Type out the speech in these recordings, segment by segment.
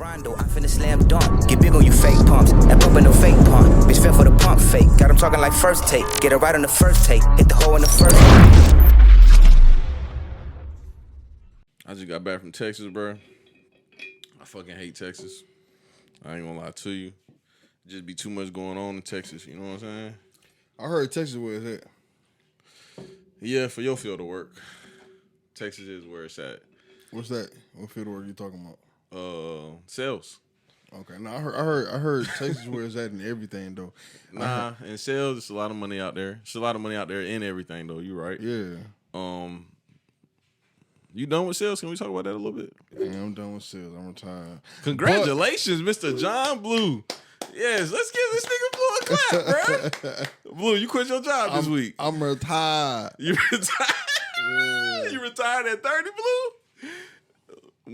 Lebron though, I finna slam dunk. Get big on you fake pumps. That pump ain't no fake pump. Bitch fell for the pump fake. Got him talking like first take. Get it right on the first take. Hit the hole in the first. I just got back from Texas, bro. I fucking hate Texas. I ain't gonna lie to you. Just be too much going on in Texas. You know what I'm saying? I heard Texas where it's at. Yeah, for your field of work, Texas is where it's at. What's that? What field of work you talking about? Sales. Okay, no, I heard Texas where it's at in everything though. Nah, in sales, it's a lot of money out there. It's a lot of money out there in everything though. You right? Yeah. You done with sales? Can we talk about that a little bit? Yeah, I'm done with sales. I'm retired. Congratulations, Mr. John Blue. Yes, let's give this nigga Blue a clap, bro. Blue, you quit your job this week. I'm retired. You retired? Yeah. You retired at 30, Blue?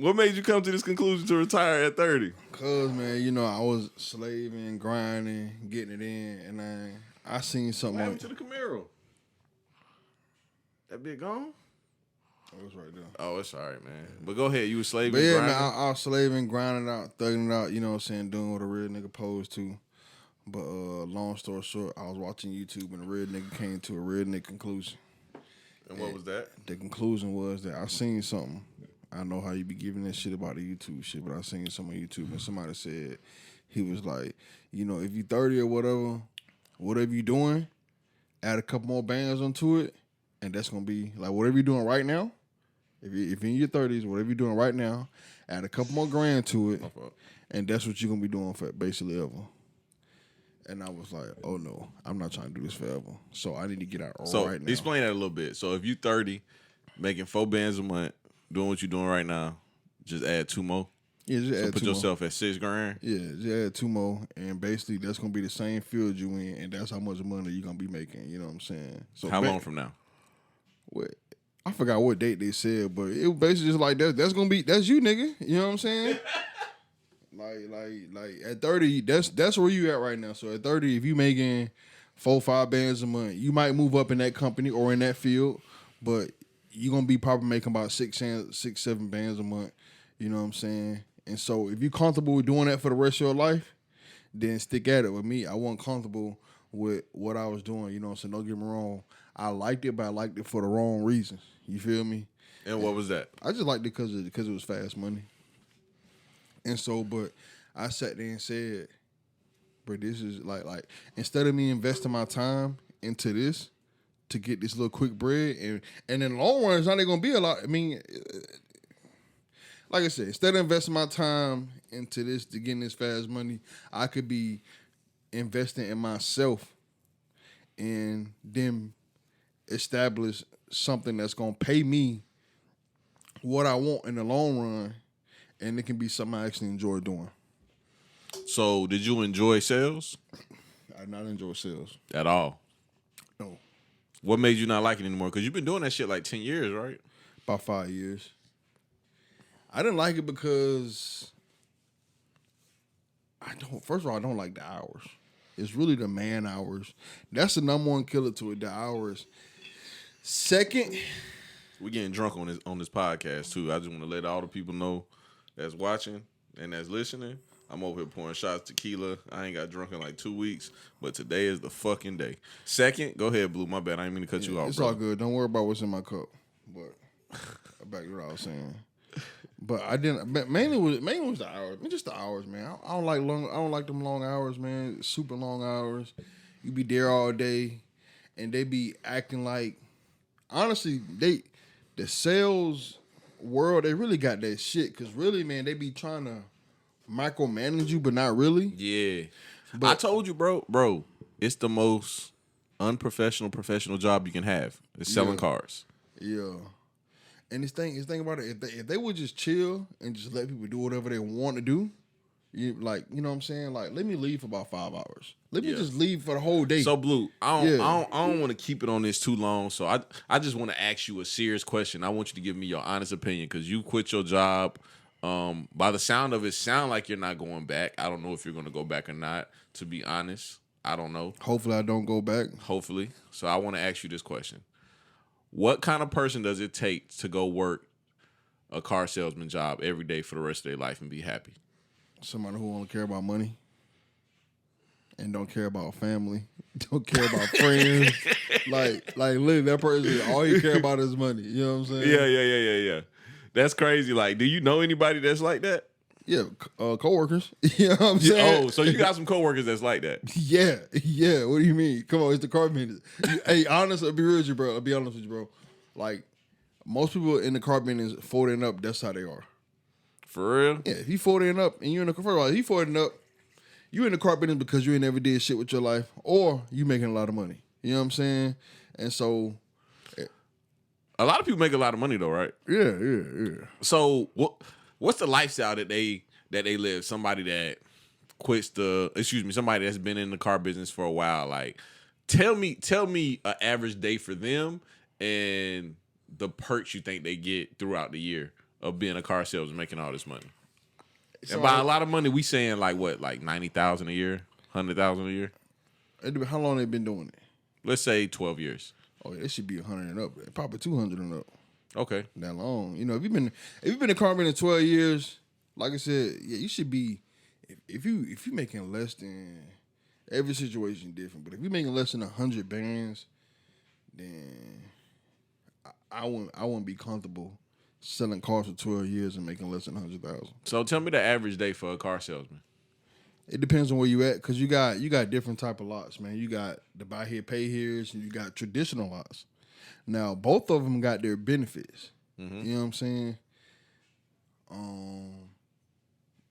What made you come to this conclusion to retire at 30? Cause man, you know I was slaving, grinding, getting it in, and I seen something. What happened to the Camaro? That bit gone? It was right there. Oh, it's all right, man. But go ahead. You was slaving, but yeah, grinding? man, I was slaving, grinding out, thugging it out, you know what I'm saying, doing what a real nigga posed to. But long story short, I was watching YouTube and a real nigga came to a real nigga conclusion. And what was that? The conclusion was that I seen something. I know how you be giving that shit about the YouTube shit, but I seen some on YouTube and somebody said, he was like, you know, if you 30 or whatever you doing, add a couple more bands onto it, and that's gonna be like whatever you're doing right now. If you're in your 30s, whatever you're doing right now, add a couple more grand to it, and that's what you're gonna be doing for basically ever. And I was like, oh no, I'm not trying to do this forever. So I need to get out right now. Explain that a little bit. So if you 30, making 4 bands a month, doing what you're doing right now, just add 2 more. Yeah, just add put 2 yourself more. At $6,000. Yeah, just add 2 more, and basically that's gonna be the same field you in, and that's how much money you're gonna be making. You know what I'm saying? So how long from now? What? I forgot what date they said, but it was basically just like that's you, nigga. You know what I'm saying? like at 30, that's where you at right now. So at 30, if you making 4-5 bands a month, you might move up in that company or in that field, but you're gonna be probably making about 6-7 bands a month. You know what I'm saying? And so if you're comfortable with doing that for the rest of your life, then stick at it. With me, I wasn't comfortable with what I was doing. You know what I'm saying? Don't get me wrong. I liked it, but I liked it for the wrong reasons. You feel me? And what was that? I just liked it because it was fast money. And so, but I sat there and said, bro, this is like instead of me investing my time into this to get this little quick bread, and in the long run, it's not going to be a lot. I mean, like I said, instead of investing my time into this to getting this fast money, I could be investing in myself and then establish something that's going to pay me what I want in the long run, and it can be something I actually enjoy doing. So, did you enjoy sales? I did not enjoy sales. At all? No. What made you not like it anymore? Because you've been doing that shit like 10 years, right? About 5 years. I didn't like it because first of all, I don't like the hours. It's really the man hours. That's the number one killer to it, the hours. Second, we're getting drunk on this podcast too. I just want to let all the people know that's watching and that's listening. I'm over here pouring shots of tequila. I ain't got drunk in like 2 weeks, but today is the fucking day. Second, go ahead, Blue. My bad. I didn't mean to cut you off. It's bro. all good. Don't worry about what's in my cup. But back to what I was saying. But I didn't. Mainly was the hours. I mean, just the hours, man. I don't like them long hours, man. Super long hours. You be there all day, and they be acting like. Honestly, the sales world, they really got that shit. Cause really, man, they be trying to micromanage you, but not really. Yeah. But I told you, bro, it's the most unprofessional professional job you can have. It's selling cars. Yeah. And this thing about it, if they would just chill and just let people do whatever they want to do, you know what I'm saying? Like, let me leave for about 5 hours. Let me just leave for the whole day. So, Blue, I don't want to keep it on this too long. So I just want to ask you a serious question. I want you to give me your honest opinion because you quit your job. By the sound of it, sound like you're not going back. I don't know if you're going to go back or not, to be honest. I don't know. Hopefully I don't go back. Hopefully. So I want to ask you this question. What kind of person does it take to go work a car salesman job every day for the rest of their life and be happy? Somebody who only care about money and don't care about family, don't care about friends. Like literally, that person, all he care about is money. You know what I'm saying? Yeah. That's crazy. Like, do you know anybody that's like that? Yeah, coworkers. You know what I'm saying? Oh, so you got some coworkers that's like that? Yeah. What do you mean? Come on, it's the car business. Hey, honestly, I'll be real with you, bro. I'll be honest with you, bro. Like, most people in the car business 40 and up, that's how they are. For real? Yeah, if you 40 and up and you in the first of all, if you 40 and up, you in the car business because you ain't never did shit with your life, or you making a lot of money. You know what I'm saying? And so, a lot of people make a lot of money though, right? Yeah. So what's the lifestyle that they live? Somebody that somebody that's been in the car business for a while. Like, tell me an average day for them and the perks you think they get throughout the year of being a car salesman, making all this money. And by a lot of money, we saying like what, like 90,000 a year, 100,000 a year. How long they been doing it? Let's say 12 years. Oh, yeah, it should be 100 and up. Probably 200 and up. Okay, that long. You know, if you've been in car business 12 years, like I said, yeah, you should be. If you making less than, every situation different, but if you're making less than 100 bands, then I wouldn't be comfortable selling cars for 12 years and making less than 100,000. So tell me the average day for a car salesman. It depends on where you at, because you got different type of lots, man. You got the buy here, pay here's, and you got traditional lots. Now, both of them got their benefits. Mm-hmm. You know what I'm saying?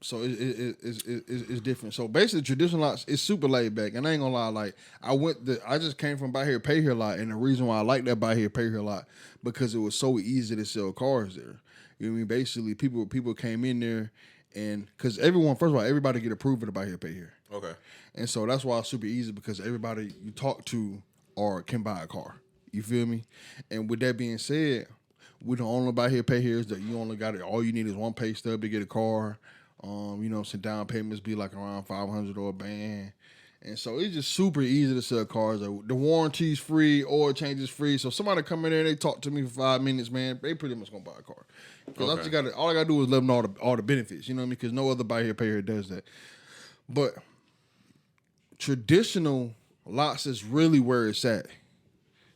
So it's different. So basically, traditional lots is super laid back, and I ain't gonna lie. Like, I just came from buy here, pay here lot, and the reason why I like that buy here, pay here lot, because it was so easy to sell cars there. You know what I mean? Basically, people came in there. And because first of all, everybody get approved to buy here, pay here. Okay. And so that's why it's super easy, because everybody you talk to can buy a car. You feel me? And with that being said, we don't only buy here, pay here is that you only got it. All you need is one pay stub to get a car. You know, some down payments be like around $500 or a band. And so it's just super easy to sell cars. The warranty's free, oil change is free. So somebody come in there and they talk to me for 5 minutes, man, they pretty much gonna buy a car. Because all I gotta do is let them know all the benefits. You know what I mean? Because no other buy here, pay here does that. But traditional lots is really where it's at.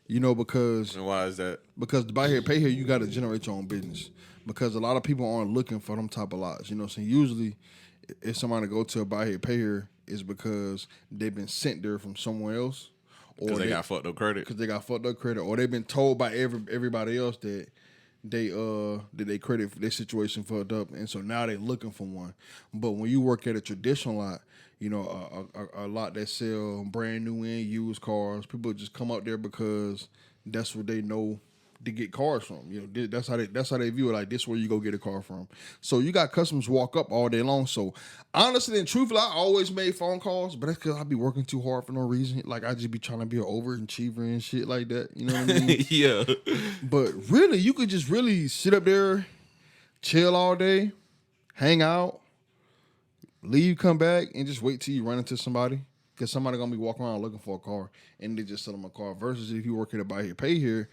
You know, because... And why is that? Because the buy here, pay here, you got to generate your own business. Because a lot of people aren't looking for them type of lots. You know what I'm saying? Usually, if somebody go to a buy here, pay here, it's because they've been sent there from somewhere else. Because they got fucked up credit. Because they got fucked up credit. Or they've been told by everybody else that they credit for their situation fucked up. And so now they're looking for one. But when you work at a traditional lot, you know, a lot that sell brand new and used cars, people just come out there because that's what they know to get cars from. You know, that's how they view it. Like, this is where you go get a car from. So you got customers walk up all day long. So honestly and truthfully, I always made phone calls, but that's because I be working too hard for no reason. Like, I just be trying to be an overachiever and shit like that. You know what I mean? Yeah. But really, you could just really sit up there, chill all day, hang out, leave, come back, and just wait till you run into somebody. Because somebody going to be walking around looking for a car, and they just sell them a car. Versus if you work at a buy here, pay here,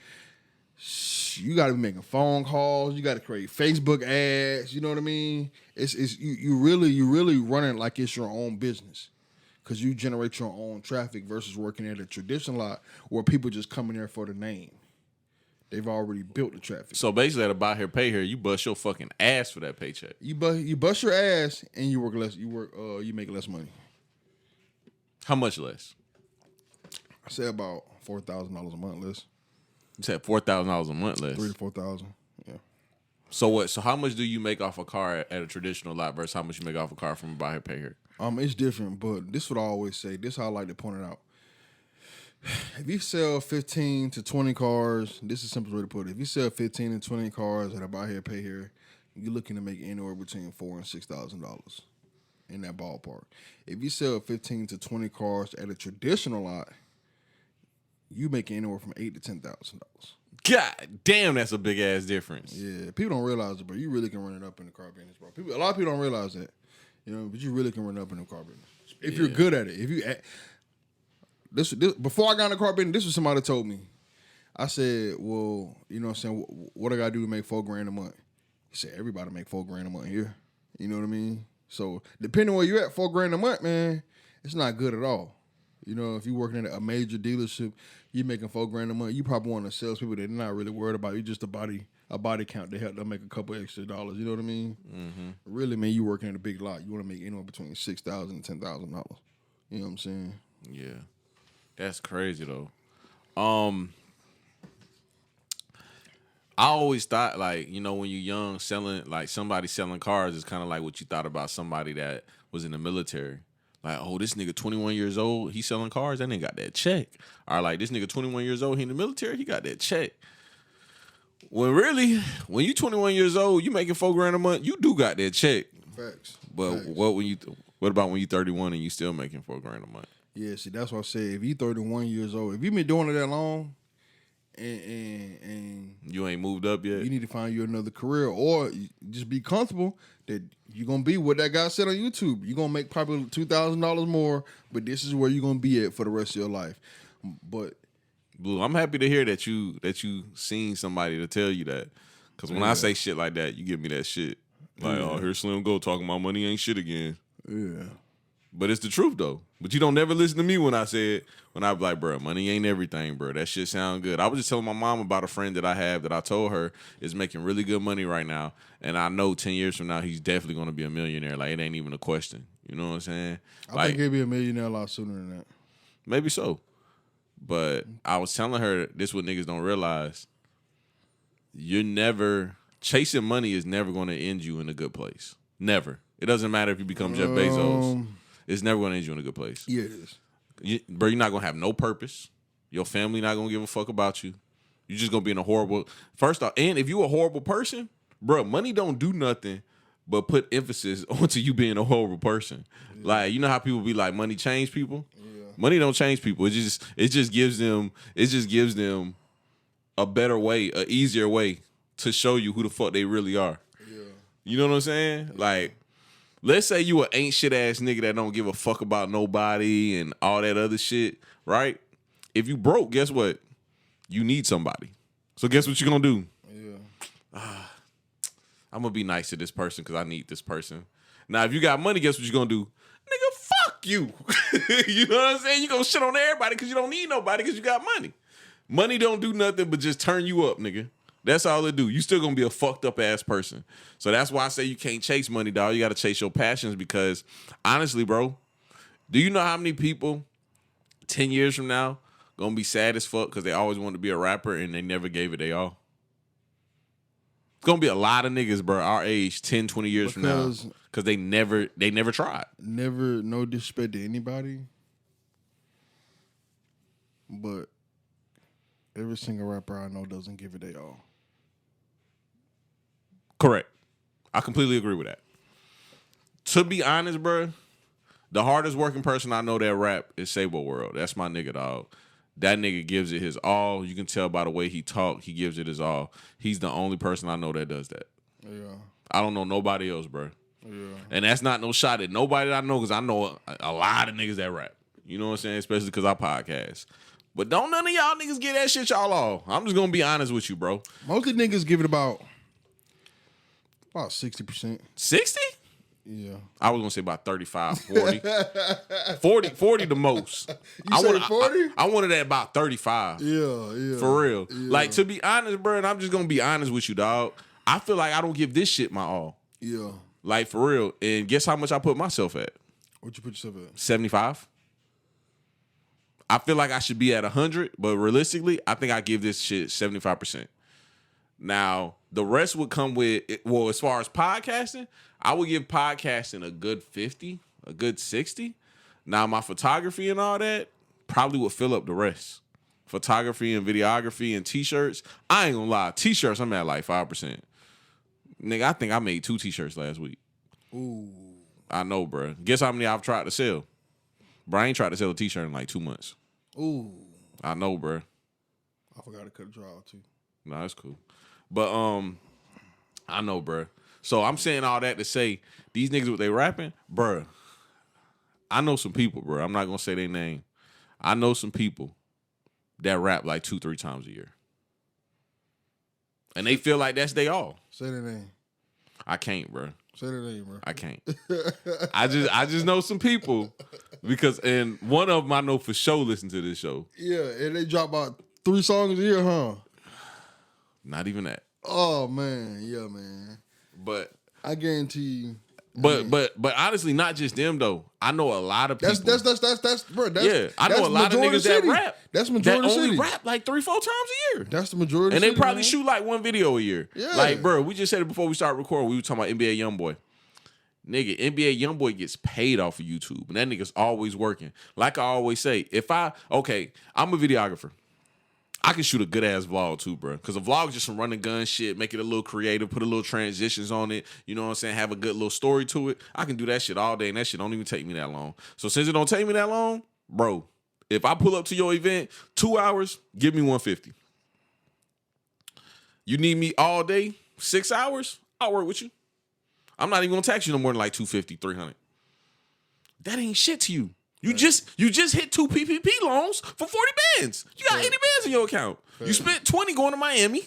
you got to be making phone calls. You got to create Facebook ads. You know what I mean? You really running like it's your own business, because you generate your own traffic versus working at a traditional lot where people just come in there for the name. They've already built the traffic. So basically, at a buy here, pay here, you bust your fucking ass for that paycheck. You bust your ass and you work less. You make less money. How much less? I say about $4,000 a month less. You said $4,000 a month less. $3,000 to $4,000. Yeah. So what? So how much do you make off a car at a traditional lot versus how much you make off a car from a buy here, pay here? It's different, but this is what I always say. This is how I like to point it out. If you sell 15 to 20 cars, this is the simplest way to put it. If you sell 15 to 20 cars at a buy here, pay here, you're looking to make anywhere between $4,000 and $6,000 in that ballpark. If you sell 15 to 20 cars at a traditional lot, you make anywhere from $8,000 to $10,000. God damn, that's a big ass difference. Yeah, people don't realize it, bro. You really can run it up in the car business, bro. A lot of people don't realize that, you know. But you really can run it up in the car business if you're good at it. If you this before I got in the car business, this was somebody told me. I said, well, you know what I'm saying, what I gotta do to make $4,000 a month? He said, everybody make $4,000 a month here. You know what I mean? So depending on where you at, $4,000 a month, man, it's not good at all. You know, if you're working at a major dealership, you're making $4,000 a month. You probably want to sell people that are not really worried about. You just a body count to help them make a couple extra dollars. You know what I mean? Mm-hmm. Really, man, you working at a big lot. You want to make anywhere between $6,000 and $10,000. You know what I'm saying? Yeah, that's crazy though. I always thought, like, you know, when you're young, somebody selling cars is kind of like what you thought about somebody that was in the military. Like, oh, this nigga 21 years old, he selling cars, that nigga got that check. Or like, this nigga 21 years old, he in the military, he got that check. When really, when you 21 years old, you making $4,000 a month, you do got that check. Facts. But Facts. What about when you 31 and you still making $4,000 a month? Yeah, see, that's what I said. If you 31 years old, if you been doing it that long, and you ain't moved up yet, you need to find you another career, or just be comfortable that you're gonna be what that guy said on YouTube. You're gonna make probably $2,000 more, but this is where you're gonna be at for the rest of your life. But Blue, I'm happy to hear that you seen somebody to tell you that. Because when I say shit like that, you give me that shit. Like, oh, here's Slim Go talking about money ain't shit again. Yeah. But it's the truth, though. But you don't never listen to me when I be like, bro, money ain't everything, bro. That shit sound good. I was just telling my mom about a friend that I have that I told her is making really good money right now. And I know 10 years from now, he's definitely going to be a millionaire. Like, it ain't even a question. You know what I'm saying? I think he'll be a millionaire a lot sooner than that. Maybe so. But I was telling her, this what niggas don't realize. Chasing money is never going to end you in a good place. Never. It doesn't matter if you become Jeff Bezos. It's never going to end you in a good place. Yeah, it is. Bro, you're not going to have no purpose. Your family not going to give a fuck about you. You're just going to be in a horrible... First off, and if you a horrible person, bro, money don't do nothing but put emphasis onto you being a horrible person. Yeah. Like, you know how people be like, money change people? Yeah. Money don't change people. It just gives them a better way, a easier way to show you who the fuck they really are. Yeah. You know what I'm saying? Yeah. Like, let's say you an ain't shit ass nigga that don't give a fuck about nobody and all that other shit, right? If you broke, guess what? You need somebody. So guess what you gonna do? Yeah. I'm gonna be nice to this person because I need this person. Now, if you got money, guess what you gonna do? Nigga, fuck you. You know what I'm saying? You gonna shit on everybody because you don't need nobody because you got money. Money don't do nothing but just turn you up, nigga. That's all it do. You still gonna be a fucked up ass person. So that's why I say you can't chase money, dog. You gotta chase your passions because honestly, bro, do you know how many people 10 years from now gonna be sad as fuck because they always wanted to be a rapper and they never gave it they all? It's gonna be a lot of niggas, bro, our age, 10, 20 years from now. Because they never tried. Never, no disrespect to anybody. But every single rapper I know doesn't give it they all. Correct. I completely agree with that. To be honest, bro, the hardest working person I know that rap is Sabo World. That's my nigga, dog. That nigga gives it his all. You can tell by the way he talk, he gives it his all. He's the only person I know that does that. Yeah. I don't know nobody else, bro. Yeah. And that's not no shot at nobody that I know because I know a lot of niggas that rap. You know what I'm saying? Especially because I podcast. But don't none of y'all niggas get that shit y'all all. I'm just going to be honest with you, bro. Most of the niggas give it about 60%. 60? Yeah. I was going to say about 35, 40. 40 the most. You said 40? I wanted at about 35. Yeah. For real. Yeah. Like, to be honest, bro, and I'm just going to be honest with you, dog. I feel like I don't give this shit my all. Yeah. Like, for real. And guess how much I put myself at? What you put yourself at? 75. I feel like I should be at 100, but realistically, I think I give this shit 75%. Now, the rest would come with, well, as far as podcasting, I would give podcasting a good 50, a good 60. Now, my photography and all that probably would fill up the rest. Photography and videography and T-shirts. I ain't gonna lie. T-shirts, I'm at like 5%. Nigga, I think I made 2 T-shirts last week. Ooh. I know, bro. Guess how many I've tried to sell? Bro, I ain't tried to sell a T-shirt in like 2 months. Ooh. I know, bro. I forgot to cut a draw too. No, that's cool. But I know, bro. So I'm saying all that to say these niggas what they rapping, bro. I know some people, bro. I'm not gonna say their name. I know some people that rap like 2-3 times a year, and they feel like that's they all. Say their name. I can't, bro. Say the name, bro. I can't. I just know some people because, and one of them I know for sure listen to this show. Yeah, and they drop about 3 songs a year, huh? Not even that. Oh man, yeah, man. But I guarantee you. But honestly, not just them though. I know a lot of people. That's bro. I know a lot of niggas that rap. That's majority that only city. rap like 3-4 times a year. That's the majority. And they city, probably man. shoot like 1 video a year. Yeah. Like, bro, we just said it before we started recording. We were talking about NBA YoungBoy. Nigga, NBA YoungBoy gets paid off of YouTube, and that nigga's always working. Like I always say, I'm a videographer. I can shoot a good ass vlog too, bro. Because a vlog is just some run and gun shit, make it a little creative, put a little transitions on it. You know what I'm saying? Have a good little story to it. I can do that shit all day, and that shit don't even take me that long. So since it don't take me that long, bro, if I pull up to your event 2 hours, give me $150. You need me all day, 6 hours, I'll work with you. I'm not even gonna tax you no more than like $250, $300. That ain't shit to you. You just hit 2 PPP loans for 40 bands. You got 80 bands in your account. You spent 20 going to Miami.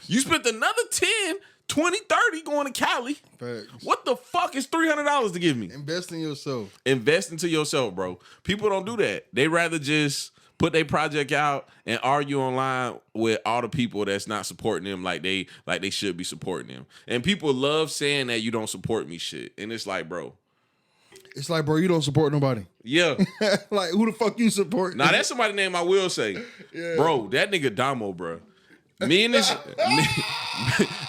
You spent another 10, 20, 30 going to Cali. What the fuck is $300 to give me? Invest in yourself. Invest into yourself, bro. People don't do that. They rather just put their project out and argue online with all the people that's not supporting them like they should be supporting them. And people love saying that you don't support me shit. And it's like, bro. It's like, bro, you don't support nobody. Yeah. Like, who the fuck you support? Now, that's somebody's name I will say. Yeah. Bro, that nigga Damo, bro. Me and this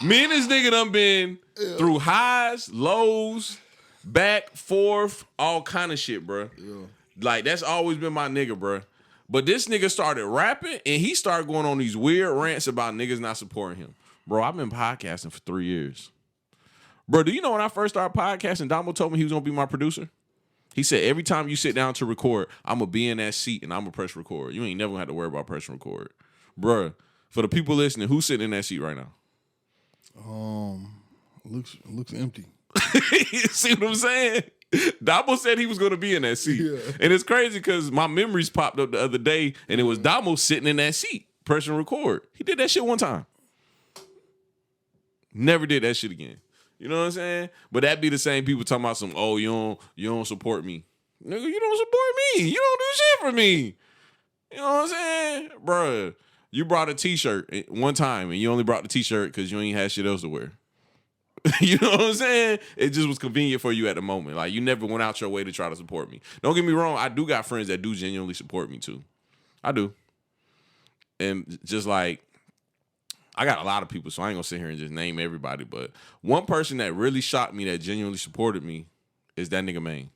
nigga done been through highs, lows, back, forth, all kind of shit, bro. Yeah. Like, that's always been my nigga, bro. But this nigga started rapping, and he started going on these weird rants about niggas not supporting him. Bro, I've been podcasting for 3 years. Bro, do you know when I first started podcasting, Damo told me he was going to be my producer? He said, every time you sit down to record, I'm going to be in that seat and I'm going to press record. You ain't never going to have to worry about pressing record. Bro, for the people listening, who's sitting in that seat right now? Looks empty. See what I'm saying? Damo said he was going to be in that seat. Yeah. And it's crazy because my memories popped up the other day and it was Damo sitting in that seat, pressing record. He did that shit one time. Never did that shit again. You know what I'm saying? But that be the same people talking about you don't support me. Nigga, you don't support me. You don't do shit for me. You know what I'm saying? Bruh, you brought a t-shirt one time and you only brought the t-shirt because you ain't had shit else to wear. You know what I'm saying? It just was convenient for you at the moment. Like, you never went out your way to try to support me. Don't get me wrong. I do got friends that do genuinely support me too. I do. And just like, I got a lot of people, so I ain't gonna sit here and just name everybody. But one person that really shocked me that genuinely supported me is that nigga Maine.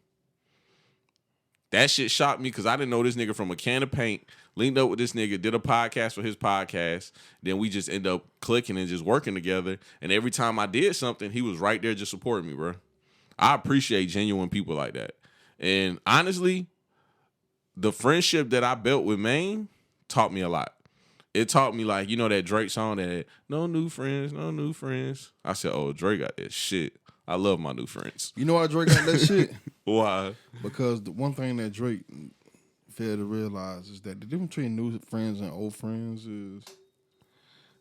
That shit shocked me because I didn't know this nigga from a can of paint. Linked up with this nigga, did a podcast for his podcast. Then we just end up clicking and just working together. And every time I did something, he was right there just supporting me, bro. I appreciate genuine people like that. And honestly, the friendship that I built with Maine taught me a lot. It taught me, like, you know that Drake song that no new friends, no new friends. I said, oh, Drake got that shit. I love my new friends. You know why Drake got that shit? Why? Because the one thing that Drake failed to realize is that the difference between new friends and old friends is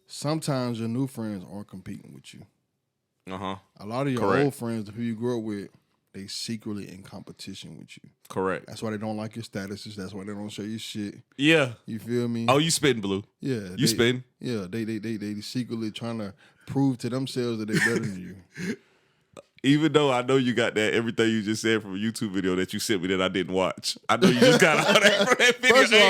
sometimes your new friends aren't competing with you. Uh-huh. A lot of your old friends, the who you grew up with, they secretly in competition with you. Correct. That's why they don't like your statuses. That's why they don't show you shit. Yeah. You feel me? Oh, you spitting, Blue. Yeah. You spitting? Yeah. They secretly trying to prove to themselves that they're better than you. Even though I know you got that everything you just said from a YouTube video that you sent me that I didn't watch. I know you just got all that from that video. First of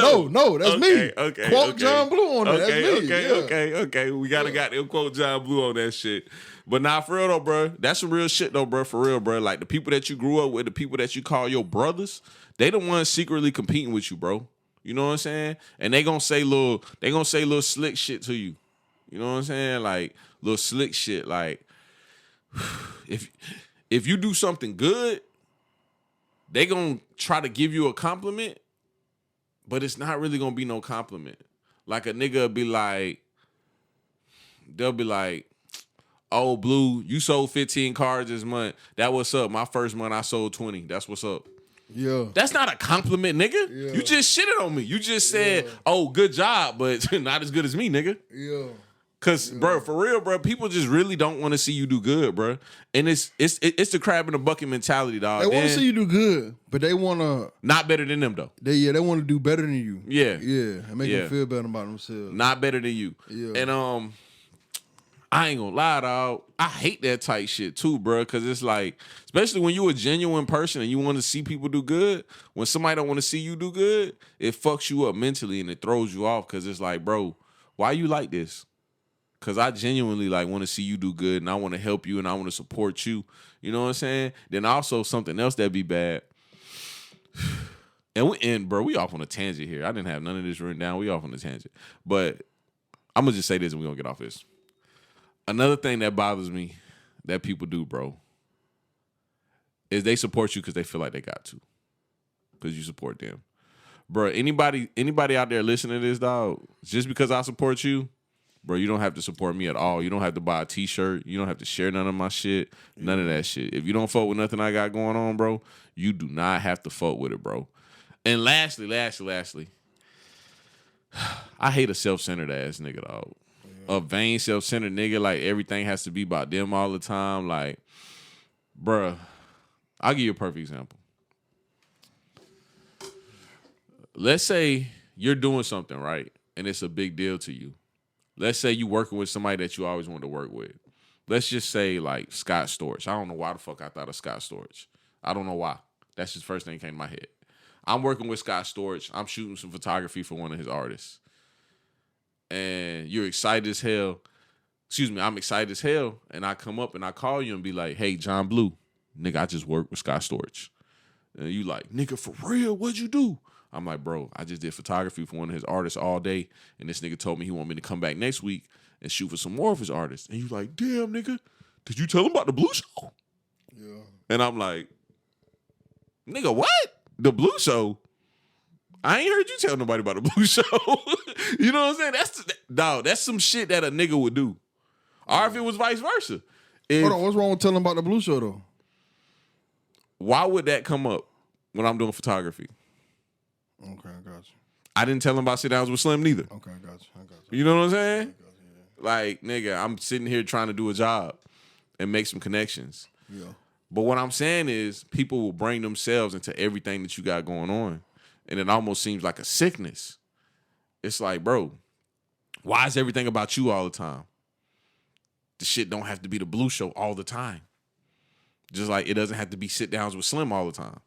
all, no, that's me. Okay. Quote John Blue on that. Okay. We gotta got to quote John Blue on that shit. But nah, for real though, bro. That's some real shit though, bro. For real, bro. Like the people that you grew up with, the people that you call your brothers, they the ones secretly competing with you, bro. You know what I'm saying? And they gonna say little slick shit to you. You know what I'm saying? Like little slick shit. Like if you do something good, they gonna try to give you a compliment, but it's not really gonna be no compliment. Like a nigga be like, they'll be like, oh, Blue, you sold 15 cars this month. That what's up. My first month I sold 20. That's what's up. Yeah. That's not a compliment, nigga. Yeah. You just shitted on me. You just said, oh, good job, but not as good as me, nigga. Yeah. Cause, bro, for real, bro, people just really don't want to see you do good, bro. And it's the crab in the bucket mentality, dog. They want to see you do good, but they want to not better than them though. They want to do better than you. Yeah, and make them feel better about themselves. Not better than you. Yeah, and I ain't gonna lie, dog. I hate that type shit too, bro. Cause it's like, especially when you a genuine person and you want to see people do good. When somebody don't want to see you do good, it fucks you up mentally and it throws you off. Cause it's like, bro, why you like this? Cause I genuinely like want to see you do good and I want to help you and I want to support you. You know what I'm saying? Then also something else that'd be bad. And bro, we off on a tangent here. I didn't have none of this written down. We off on a tangent. But I'm gonna just say this and we're gonna get off this. Another thing that bothers me that people do, bro, is they support you because they feel like they got to. Because you support them. Bro, anybody out there listening to this, dog, just because I support you, bro, you don't have to support me at all. You don't have to buy a t-shirt. You don't have to share none of my shit. None of that shit. If you don't fuck with nothing I got going on, bro, you do not have to fuck with it, bro. And lastly, I hate a self-centered ass nigga, dog. A vain, self-centered nigga, like everything has to be about them all the time. Like, bruh, I'll give you a perfect example. Let's say you're doing something, right? And it's a big deal to you. Let's say you working with somebody that you always wanted to work with. Let's just say like Scott Storch. I don't know why the fuck I thought of Scott Storch. I don't know why. That's just the first thing that came to my head. I'm working with Scott Storch. I'm shooting some photography for one of his artists. And you're excited as hell. Excuse me, I'm excited as hell. And I come up and I call you and be like, hey, John Blue, nigga, I just worked with Scott Storch. And you like, nigga, for real, what'd you do? I'm like, bro, I just did photography for one of his artists all day. And this nigga told me he want me to come back next week and shoot for some more of his artists. And you like, damn, nigga, did you tell him about the Blue Show? Yeah. And I'm like, nigga, what? The Blue Show? I ain't heard you tell nobody about the Blue Show. You know what I'm saying? That's some shit that a nigga would do. Or if it was vice versa. Hold on, what's wrong with telling about the Blue Show, though? Why would that come up when I'm doing photography? Okay, I got you. I didn't tell him about sit-downs with Slim neither. Okay, I got you. You know what I'm saying? Like, nigga, I'm sitting here trying to do a job and make some connections. Yeah. But what I'm saying is people will bring themselves into everything that you got going on. And it almost seems like a sickness. It's like, bro, why is everything about you all the time? The shit don't have to be the Blue Show all the time. Just like it doesn't have to be sit-downs with Slim all the time.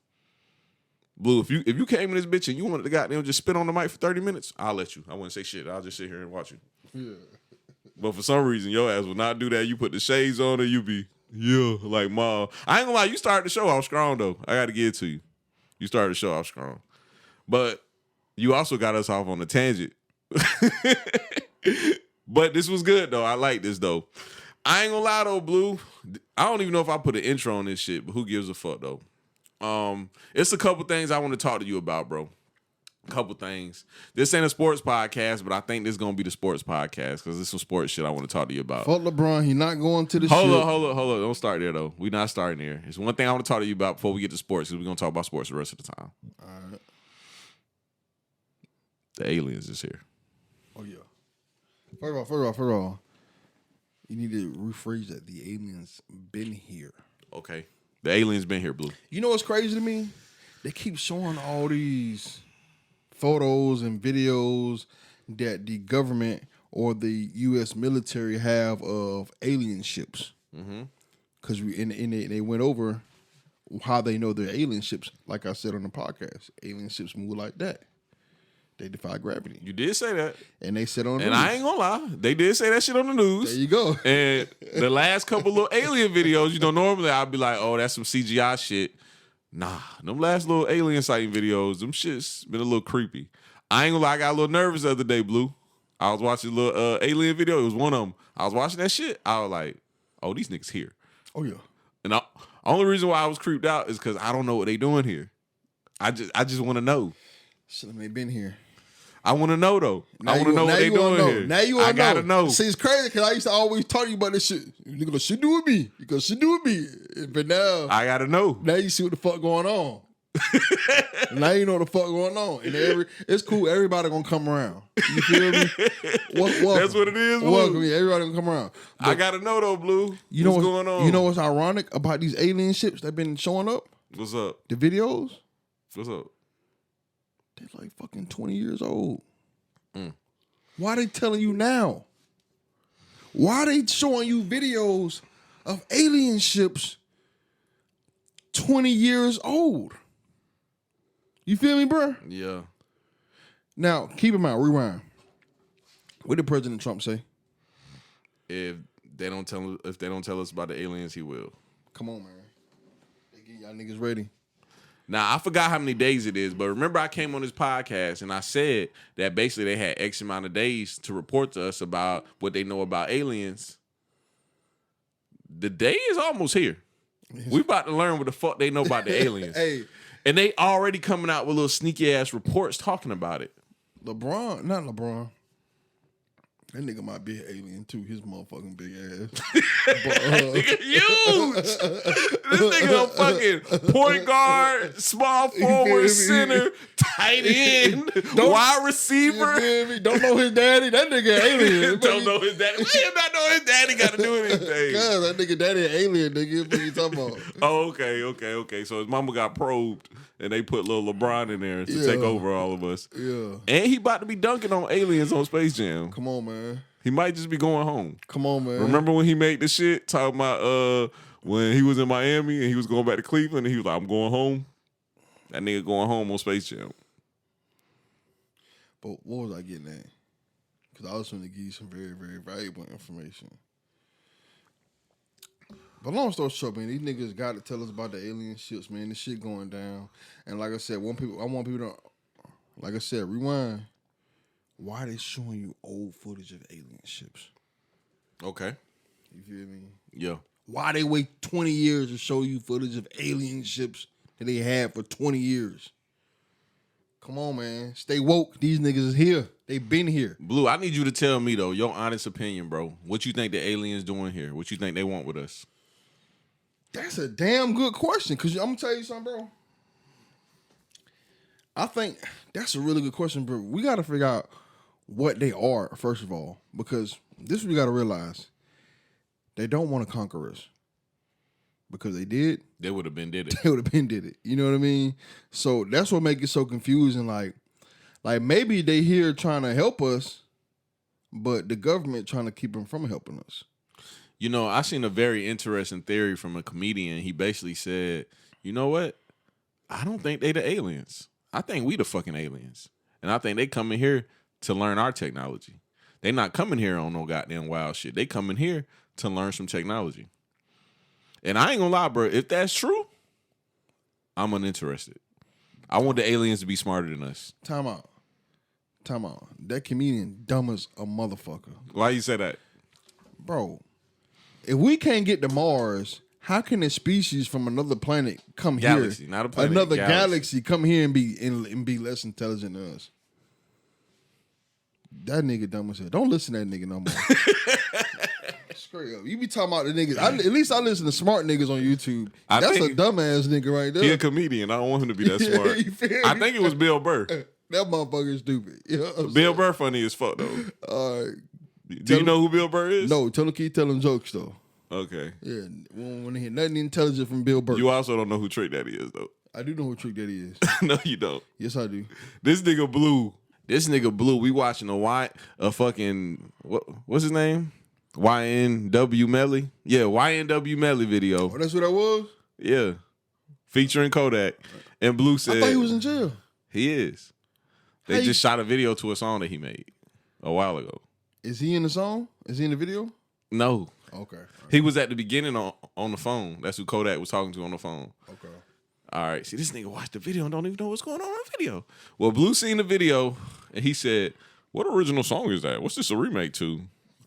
Blue, if you came in this bitch and you wanted to goddamn just spit on the mic for 30 minutes, I'll let you. I wouldn't say shit. I'll just sit here and watch you. Yeah. But for some reason, your ass will not do that. You put the shades on and you be, like, Ma. I ain't gonna lie, you started the show off strong, though. I got to give it to you. You started the show off strong. But you also got us off on a tangent. But this was good, though. I like this, though. I ain't gonna lie, though, Blue. I don't even know if I put an intro on this shit, but who gives a fuck, though? It's a couple things I want to talk to you about, bro. Couple things. This ain't a sports podcast, but I think this is gonna be the sports podcast because there's some sports shit I want to talk to you about. Fuck LeBron, he not going to the Hold on. Don't start there though. We not starting there. There's one thing I want to talk to you about before we get to sports, because we're gonna talk about sports the rest of the time. All right. The aliens is here. Oh yeah. First of all, you need to rephrase that. The aliens been here. Okay. The aliens been here, Blue. You know what's crazy to me? They keep showing all these photos and videos that the government or the U.S. military have of alien ships. Because they went over how they know they're alien ships. Like I said on the podcast, alien ships move like that. They defy gravity. You did say that. And they said on the news. news. I ain't gonna lie. They did say that shit on the news. There you go. And the last couple little alien videos, normally I'd be like, oh, that's some CGI shit. Nah, them last little alien sighting videos, them shit's been a little creepy. I ain't gonna lie, I got a little nervous the other day, Blue. I was watching a little alien video. It was one of them. I was watching that shit. I was like, oh, these niggas here. Oh, yeah. And the only reason why I was creeped out is because I don't know what they doing here. I just want to know. Should have been here. I want to know, though. I want to know what they doing here. Now you want to know. I got to know. See, it's crazy because I used to always talk to you about this shit. You're going to should do with me. Because she do with me. But now. I got to know. Now you see what the fuck going on. Now you know what the fuck going on. And it's cool. Everybody gonna come around. You feel me? Welcome. That's what it is, Blue. Welcome. Yeah, everybody gonna come around. But I gotta know though, Blue. You know what's going on? You know what's ironic about these alien ships that been showing up? What's up? The videos? What's up? They're like fucking 20 years old. Why they telling you now? Why they showing you videos of alien ships 20 years old? You feel me, bro? Yeah. Now, keep in mind, rewind. What did President Trump say? If they don't tell us about the aliens, he will. Come on, man. They get y'all niggas ready. Now, I forgot how many days it is, but remember I came on this podcast and I said that basically they had X amount of days to report to us about what they know about aliens. The day is almost here. We about to learn what the fuck they know about the aliens. Hey. And they already coming out with little sneaky ass reports talking about it. LeBron, not LeBron. That nigga might be an alien too. His motherfucking big ass. But, Nigga huge. This nigga a fucking point guard, small forward, center, tight end, wide receiver. You feel me? Don't know his daddy. That nigga alien. Don't know his daddy. Why you not know his daddy got to do anything? Cause that nigga daddy an alien, nigga. What you talking about? Oh, okay. So his mama got probed and they put little LeBron in there to take over all of us. Yeah. And he about to be dunking on aliens on Space Jam. Come on, man. He might just be going home. Come on, man. Remember when he made the shit talking about when he was in Miami and he was going back to Cleveland and he was like, I'm going home? That nigga going home on Space Jam. But what was I getting at? Because I was going to give you some very, very valuable information. But long story short, man, these niggas got to tell us about the alien ships, man. This shit going down. And like I said, I want people to, like I said, rewind. Why they showing you old footage of alien ships? Okay. You feel me? Yeah. Why they wait 20 years to show you footage of alien ships that they had for 20 years? Come on, man. Stay woke. These niggas is here. They been here. Blue, I need you to tell me, though, your honest opinion, bro. What you think the aliens doing here? What you think they want with us? That's a damn good question. Because I'm going to tell you something, bro. I think that's a really good question, bro. We got to figure out what they are, first of all. Because this we got to realize. They don't want to conquer us. Because they did. They would have been did it. They would have been did it. You know what I mean? So that's what makes it so confusing. Like maybe they here trying to help us, but the government trying to keep them from helping us. You know, I seen a very interesting theory from a comedian. He basically said, you know what? I don't think they the aliens. I think we the fucking aliens. And I think they coming here to learn our technology. They not coming here on no goddamn wild shit. They coming here to learn some technology. And I ain't gonna lie, bro. If that's true, I'm uninterested. I want the aliens to be smarter than us. Time out. That comedian dumb as a motherfucker. Why you say that? Bro, if we can't get to Mars, how can a species from another planet come Galaxy, here? not a planet. Another galaxy come here and be less intelligent than us. That nigga dumb as hell. Don't listen to that nigga no more. Straight up. You be talking about the niggas. At least I listen to smart niggas on YouTube. That's a dumbass nigga right there. He a comedian. I don't want him to be that smart. I think it was Bill Burr. That motherfucker is stupid. You know what I'm Bill saying? Burr funny as fuck, though. All right. Do you know who Bill Burr is? No, keep telling jokes, though. Okay. Yeah, we don't want to hear nothing intelligent from Bill Burr. You also don't know who Trick Daddy is, though. I do know who Trick Daddy is. No, you don't. Yes, I do. This nigga Blue. We watching what's his name? YNW Melly. Yeah, YNW Melly video. Oh, that's what that was? Yeah. Featuring Kodak. And Blue said, I thought he was in jail. He is. They just shot a video to a song that he made a while ago. Is he in the song? Is he in the video? No. Okay. Right. He was at the beginning on the phone. That's who Kodak was talking to on the phone. Okay. All right. See, this nigga watched the video and don't even know what's going on in the video. Well, Blue seen the video and he said, what original song is that? What's this a remake to?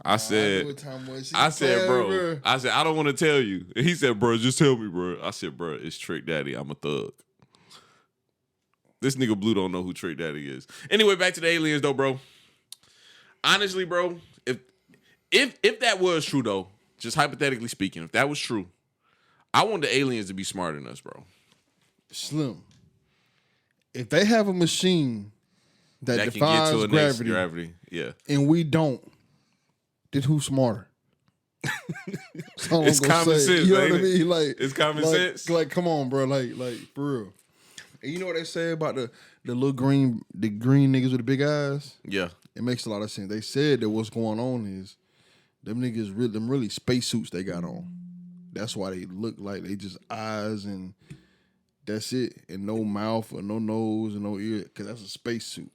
I said, bro. I said, I don't want to tell you. And he said, bro, just tell me, bro. I said, bro, it's Trick Daddy. I'm a thug. This nigga Blue don't know who Trick Daddy is. Anyway, back to the aliens, though, bro. Honestly, bro, if that was true, though, just hypothetically speaking, if that was true, I want the aliens to be smarter than us, bro. Slim. if they have a machine that can get defies to a gravity, gravity, yeah, and we don't, then who's smarter? It's common sense. You know ain't what I it? mean? Like It's common sense. Like, come on, bro. Like for real. And you know what they say about the green niggas with the big eyes? Yeah. It makes a lot of sense. They said that what's going on is them niggas really spacesuits they got on. That's why they look like they just eyes and that's it, and no mouth or no nose and no ear, because that's a spacesuit.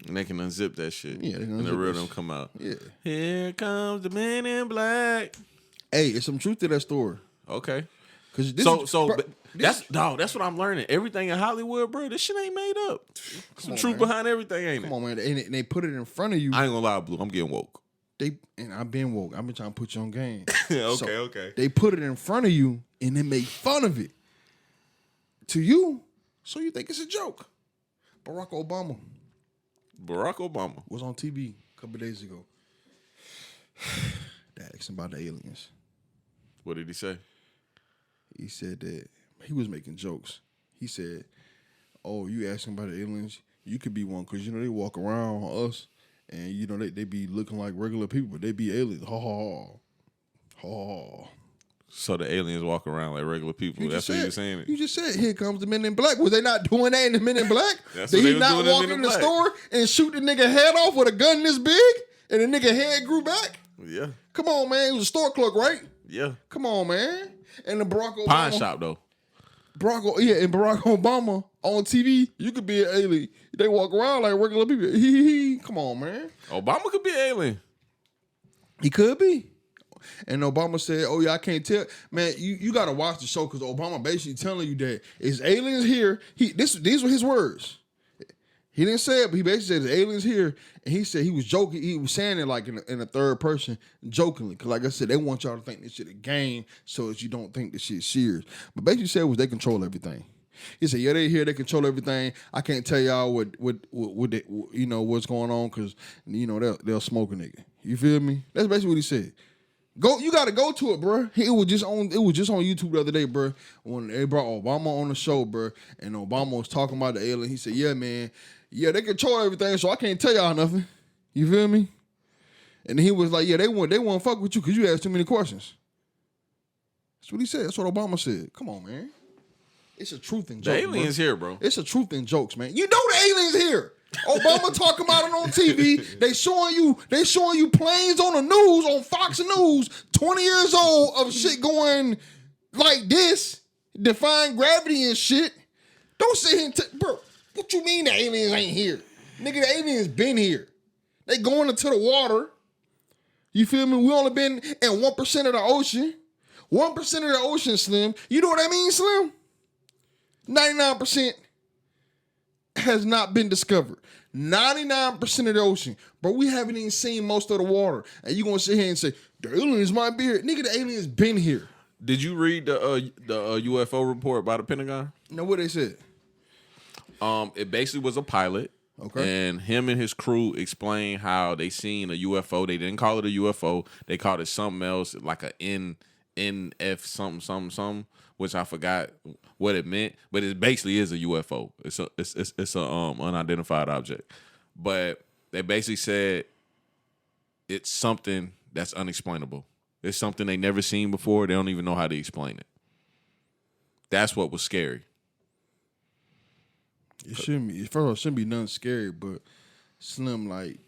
And they can unzip that shit. Yeah, they can and the unzip real that them come out. Yeah. Here comes the man in black. Hey, there's some truth to that story. Okay. Cause that's what I'm learning. Everything in Hollywood, bro, this shit ain't made up. Some truth behind everything, ain't it? Come on, man. And they put it in front of you. I ain't gonna lie, Blue. I'm getting woke. And I've been woke. I've been trying to put you on game. Okay. They put it in front of you and they make fun of it to you, so you think it's a joke. Barack Obama was on TV a couple days ago. They asked him about the aliens. What did he say? He said that he was making jokes. He said, "Oh, you asking about the aliens? You could be one, because you know they walk around us, and you know they be looking like regular people, but they be aliens." Ha ha ha. So the aliens walk around like regular people. That's what you were saying. You just said, "Here comes the Men in Black." Was they not doing that in the Men in Black? That's Did what they he was not doing walk in the store and shoot the nigga head off with a gun this big, and the nigga head grew back? Yeah. Come on, man. It was a store clerk, right? Yeah. Come on, man. And the Barack Obama Pawn shop though. And Barack Obama on TV, you could be an alien. They walk around like regular people. Come on, man. Obama could be an alien. He could be. And Obama said, "Oh yeah, I can't tell." Man, you gotta watch the show, because Obama basically telling you that it's aliens here. These were his words. He didn't say it, but he basically said there's aliens here. And he said he was joking. He was saying it like in the third person, jokingly. Because like I said, they want y'all to think this shit a game, so that you don't think this shit's serious. But basically said was they control everything. He said, yeah, they here, they control everything. I can't tell y'all what they, you know, what's going on, because you know they'll smoke a nigga. You feel me? That's basically what he said. You gotta go to it, bro. It was just on YouTube the other day, bro, when they brought Obama on the show, bro, and Obama was talking about the alien. He said, "Yeah, man, yeah, they control everything, so I can't tell y'all nothing." You feel me? And he was like, "Yeah, they want to fuck with you because you asked too many questions." That's what he said. That's what Obama said. Come on, man. It's a truth in jokes. The aliens here, bro. It's a truth in jokes, man. You know the aliens here. Obama talking about it on TV. They showing you planes on the news, on Fox News, 20 years old, of shit going like this, defying gravity and shit. Don't sit here and bro, what you mean the aliens ain't here? Nigga, the aliens been here. They going into the water. You feel me? We only been in 1% of the ocean. 1% of the ocean, Slim. You know what I mean, Slim? 99% has not been discovered. 99% of the ocean. But we haven't even seen most of the water. And you gonna sit here and say, the aliens might be here. Nigga, the aliens been here. Did you read the UFO report by the Pentagon? No, what they said? It basically was a pilot. Okay. And him and his crew explained how they seen a UFO. They didn't call it a UFO. They called it something else, like a NF something, which I forgot what it meant. But it basically is a UFO. It's a unidentified object. But they basically said it's something that's unexplainable. It's something they never seen before. They don't even know how to explain it. That's what was scary. It shouldn't be. First of all, it shouldn't be nothing scary, but Slim, like,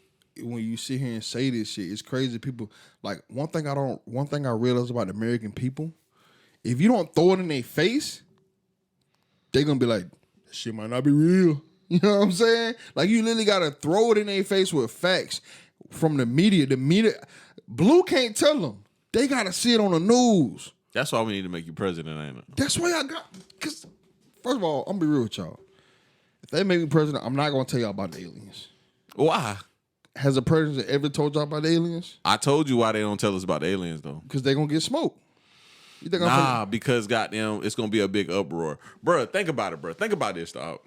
when you sit here and say this shit, it's crazy. People, like, one thing I realize about American people, if you don't throw it in their face, they're gonna be like, that shit might not be real. You know what I'm saying? Like, you literally gotta throw it in their face with facts from the media. The media, Blue can't tell them. They gotta see it on the news. That's why we need to make you president, ain't it? That's why because first of all, I'm gonna be real with y'all. If they make me president, I'm not gonna tell y'all about the aliens. Why? Has a president ever told y'all about the aliens? I told you why they don't tell us about the aliens, though. Because they're gonna get smoked. You think because goddamn, it's gonna be a big uproar. Bruh, think about it, bruh. Think about this, dog.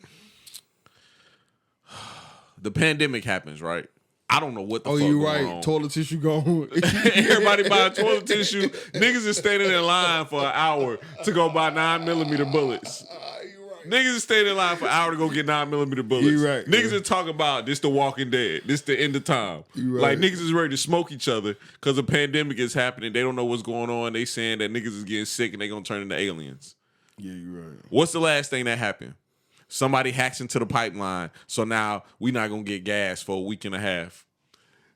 The pandemic happens, right? I don't know what the fuck you going right. on. Toilet tissue gone. Everybody buying toilet tissue. Niggas is standing in line for an hour to go buy 9mm bullets. You're Niggas is staying in line for an hour to go get 9mm bullets. You right, Niggas yeah. is talking about this the Walking Dead. This the end of time. You Like right. niggas is ready to smoke each other because a pandemic is happening. They don't know what's going on. They saying that niggas is getting sick and they gonna turn into aliens. Yeah, you right. What's the last thing that happened? Somebody hacks into the pipeline. So now we not gonna get gas for a week and a half.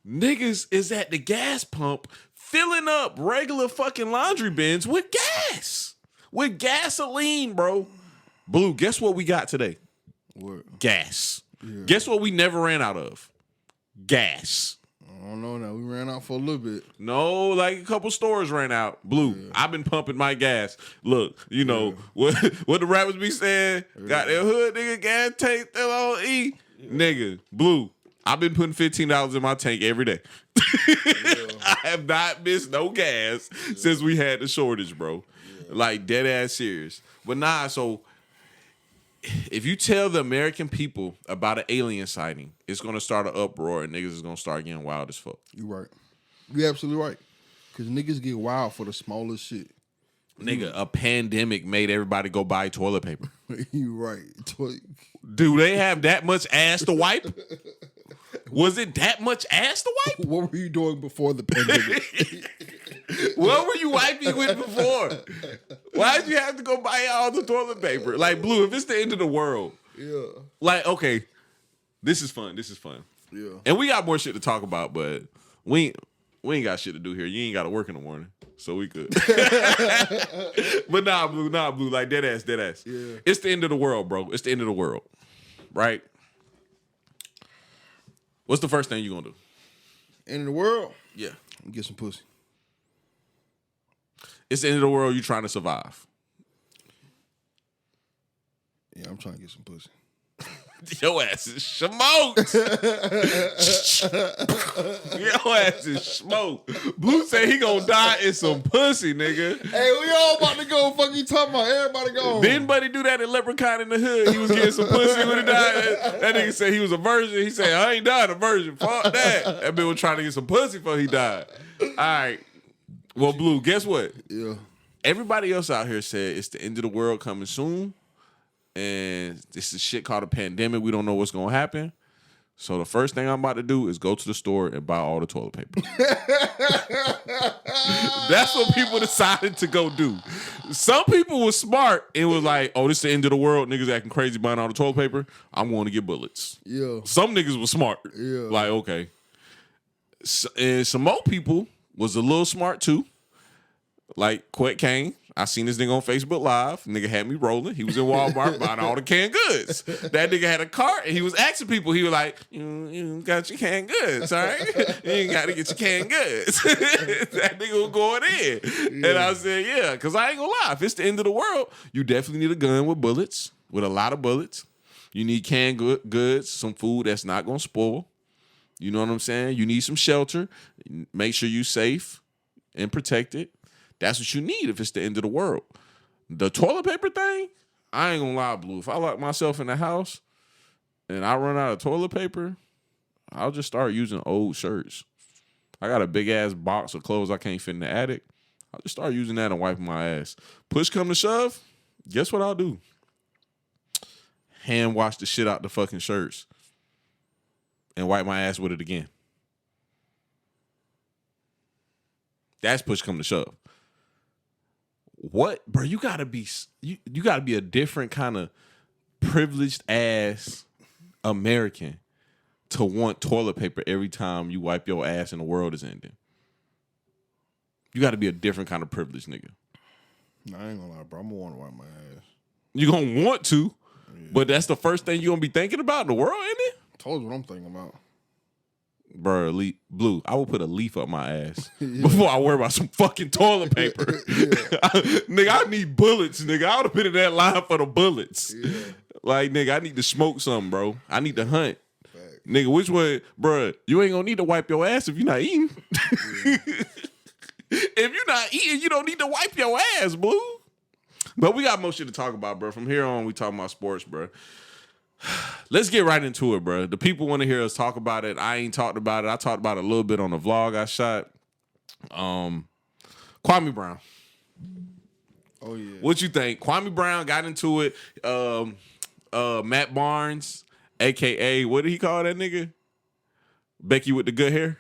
Niggas is at the gas pump filling up regular fucking laundry bins with gas. With gasoline, bro. Blue, guess what we got today? What? Gas. Yeah. Guess what we never ran out of? Gas. I don't know now. We ran out for a little bit. No, like a couple stores ran out. Blue, Yeah. I've been pumping my gas. Look, you know, what the rappers be saying? Got their hood, nigga, gas tank, LOE. Nigga, Blue, I've been putting $15 in my tank every day. I have not missed no gas since we had the shortage, bro. Like, dead ass serious. But nah, so if you tell the American people about an alien sighting, it's gonna start an uproar and niggas is gonna start getting wild as fuck. You right. You absolutely right. Because niggas get wild for the smallest shit. Nigga, a pandemic made everybody go buy toilet paper. You right. Do they have that much ass to wipe? Was it that much ass to wipe? What were you doing before the pandemic? What were you wiping with before? Why did you have to go buy all the toilet paper? Like, Blue, if it's the end of the world, Yeah. like, okay, this is fun. This is fun. Yeah. And we got more shit to talk about, but we ain't got shit to do here. You ain't got to work in the morning, so we good. But nah, Blue, like dead ass. Yeah. It's the end of the world, bro. It's the end of the world, right? What's the first thing you gonna do? End of the world? Yeah. Get some pussy. It's the end of the world. You trying to survive. Yeah, I'm trying to get some pussy. Your ass is smoked. Your ass is smoked. Blue say he gonna die in some pussy, nigga. Hey, we all about to go. Fuck you talking about? Everybody go. Didn't Buddy do that in Leprechaun in the Hood? He was getting some pussy when he died. That nigga said he was a virgin. He said, I ain't died a virgin. Fuck that. That bitch was trying to get some pussy before he died. All right. Well, Blue, guess what? Yeah. Everybody else out here said it's the end of the world coming soon. And this is shit called a pandemic. We don't know what's going to happen. So the first thing I'm about to do is go to the store and buy all the toilet paper. That's what people decided to go do. Some people were smart and was like, oh, this is the end of the world. Niggas acting crazy buying all the toilet paper. I'm going to get bullets. Yeah. Some niggas were smart. Yeah. Like, okay. And some more people was a little smart too. Like Quet Kane. I seen this nigga on Facebook Live. Nigga had me rolling. He was in Walmart buying all the canned goods. That nigga had a cart and he was asking people. He was like, you got your canned goods, all right? You ain't got to get your canned goods. That nigga was going in. Yeah. And I said, yeah, because I ain't going to lie. If it's the end of the world, you definitely need a gun with bullets, with a lot of bullets. You need canned goods, some food that's not going to spoil. You know what I'm saying? You need some shelter. Make sure you safe and protected. That's what you need if it's the end of the world. The toilet paper thing, I ain't gonna lie, Blue. If I lock myself in the house and I run out of toilet paper, I'll just start using old shirts. I got a big ass box of clothes I can't fit in the attic. I'll just start using that and wiping my ass. Push come to shove, guess what I'll do? Hand wash the shit out the fucking shirts and wipe my ass with it again. That's push come to shove. What, bro? You gotta be a different kind of privileged ass American to want toilet paper every time you wipe your ass and the world is ending. You gotta be a different kind of privileged nigga. Nah, I ain't gonna lie, bro. I'm gonna want to wipe my ass. You gonna want to, but that's the first thing you gonna be thinking about in the world, ain't it? Told you what I'm thinking about. Bro, Blue, I will put a leaf up my ass before I worry about some fucking toilet paper. Nigga, I need bullets, nigga. I would have been in that line for the bullets. Yeah. Like, nigga, I need to smoke something, bro. I need to hunt. Fact. Nigga, which way, bro, you ain't gonna need to wipe your ass if you're not eating. Yeah. If you're not eating, you don't need to wipe your ass, Blue. But we got more shit to talk about, bro. From here on, we talking about sports, bro. Let's get right into it, bro. The people want to hear us talk about it. I ain't talked about it. I talked about it a little bit on the vlog I shot. Kwame Brown. Oh yeah. What you think? Kwame Brown got into it. Matt Barnes, aka what did he call that nigga? Becky with the good hair.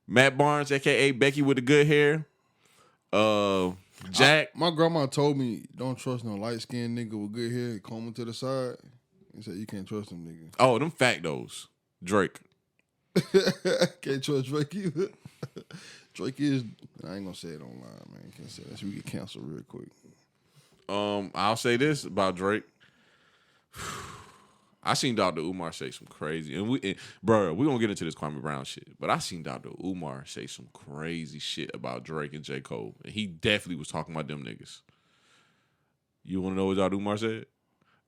Matt Barnes, aka Becky with the good hair. Jack. My grandma told me don't trust no light skinned nigga with good hair combing to the side. He said you can't trust them niggas. Oh, them factos. Drake. Can't trust Drake either. Drake is. I ain't gonna say it online, man. Can't say that. We get canceled real quick. I'll say this about Drake. I seen Dr. Umar say some crazy, bro, we gonna get into this Kwame Brown shit, but I seen Dr. Umar say some crazy shit about Drake and J. Cole, and he definitely was talking about them niggas. You wanna know what Dr. Umar said?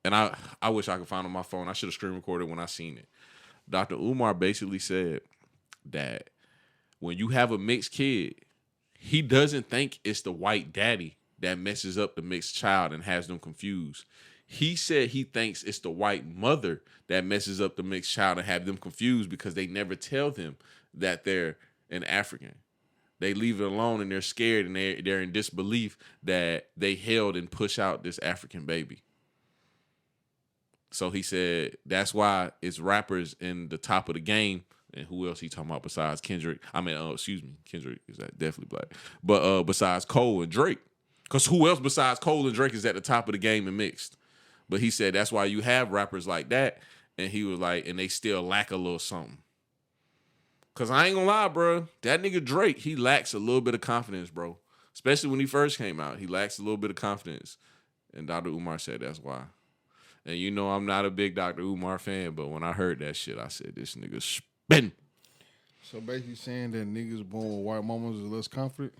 And I wish I could find it on my phone. I should have screen recorded when I seen it. Dr. Umar basically said that when you have a mixed kid, he doesn't think it's the white daddy that messes up the mixed child and has them confused. He said he thinks it's the white mother that messes up the mixed child and have them confused because they never tell them that they're an African. They leave it alone and they're scared and they're in disbelief that they held and push out this African baby. So he said that's why it's rappers in the top of the game. And who else he talking about besides Kendrick? Kendrick is definitely black. But besides Cole and Drake. Because who else besides Cole and Drake is at the top of the game and mixed? But he said that's why you have rappers like that. And he was like, and they still lack a little something. Because I ain't gonna lie, bro. That nigga Drake, he lacks a little bit of confidence, bro. Especially when he first came out. He lacks a little bit of confidence. And Dr. Umar said that's why. And you know I'm not a big Dr. Umar fan, but when I heard that shit, I said, this nigga spin. So basically saying that niggas born with white mamas is less confident?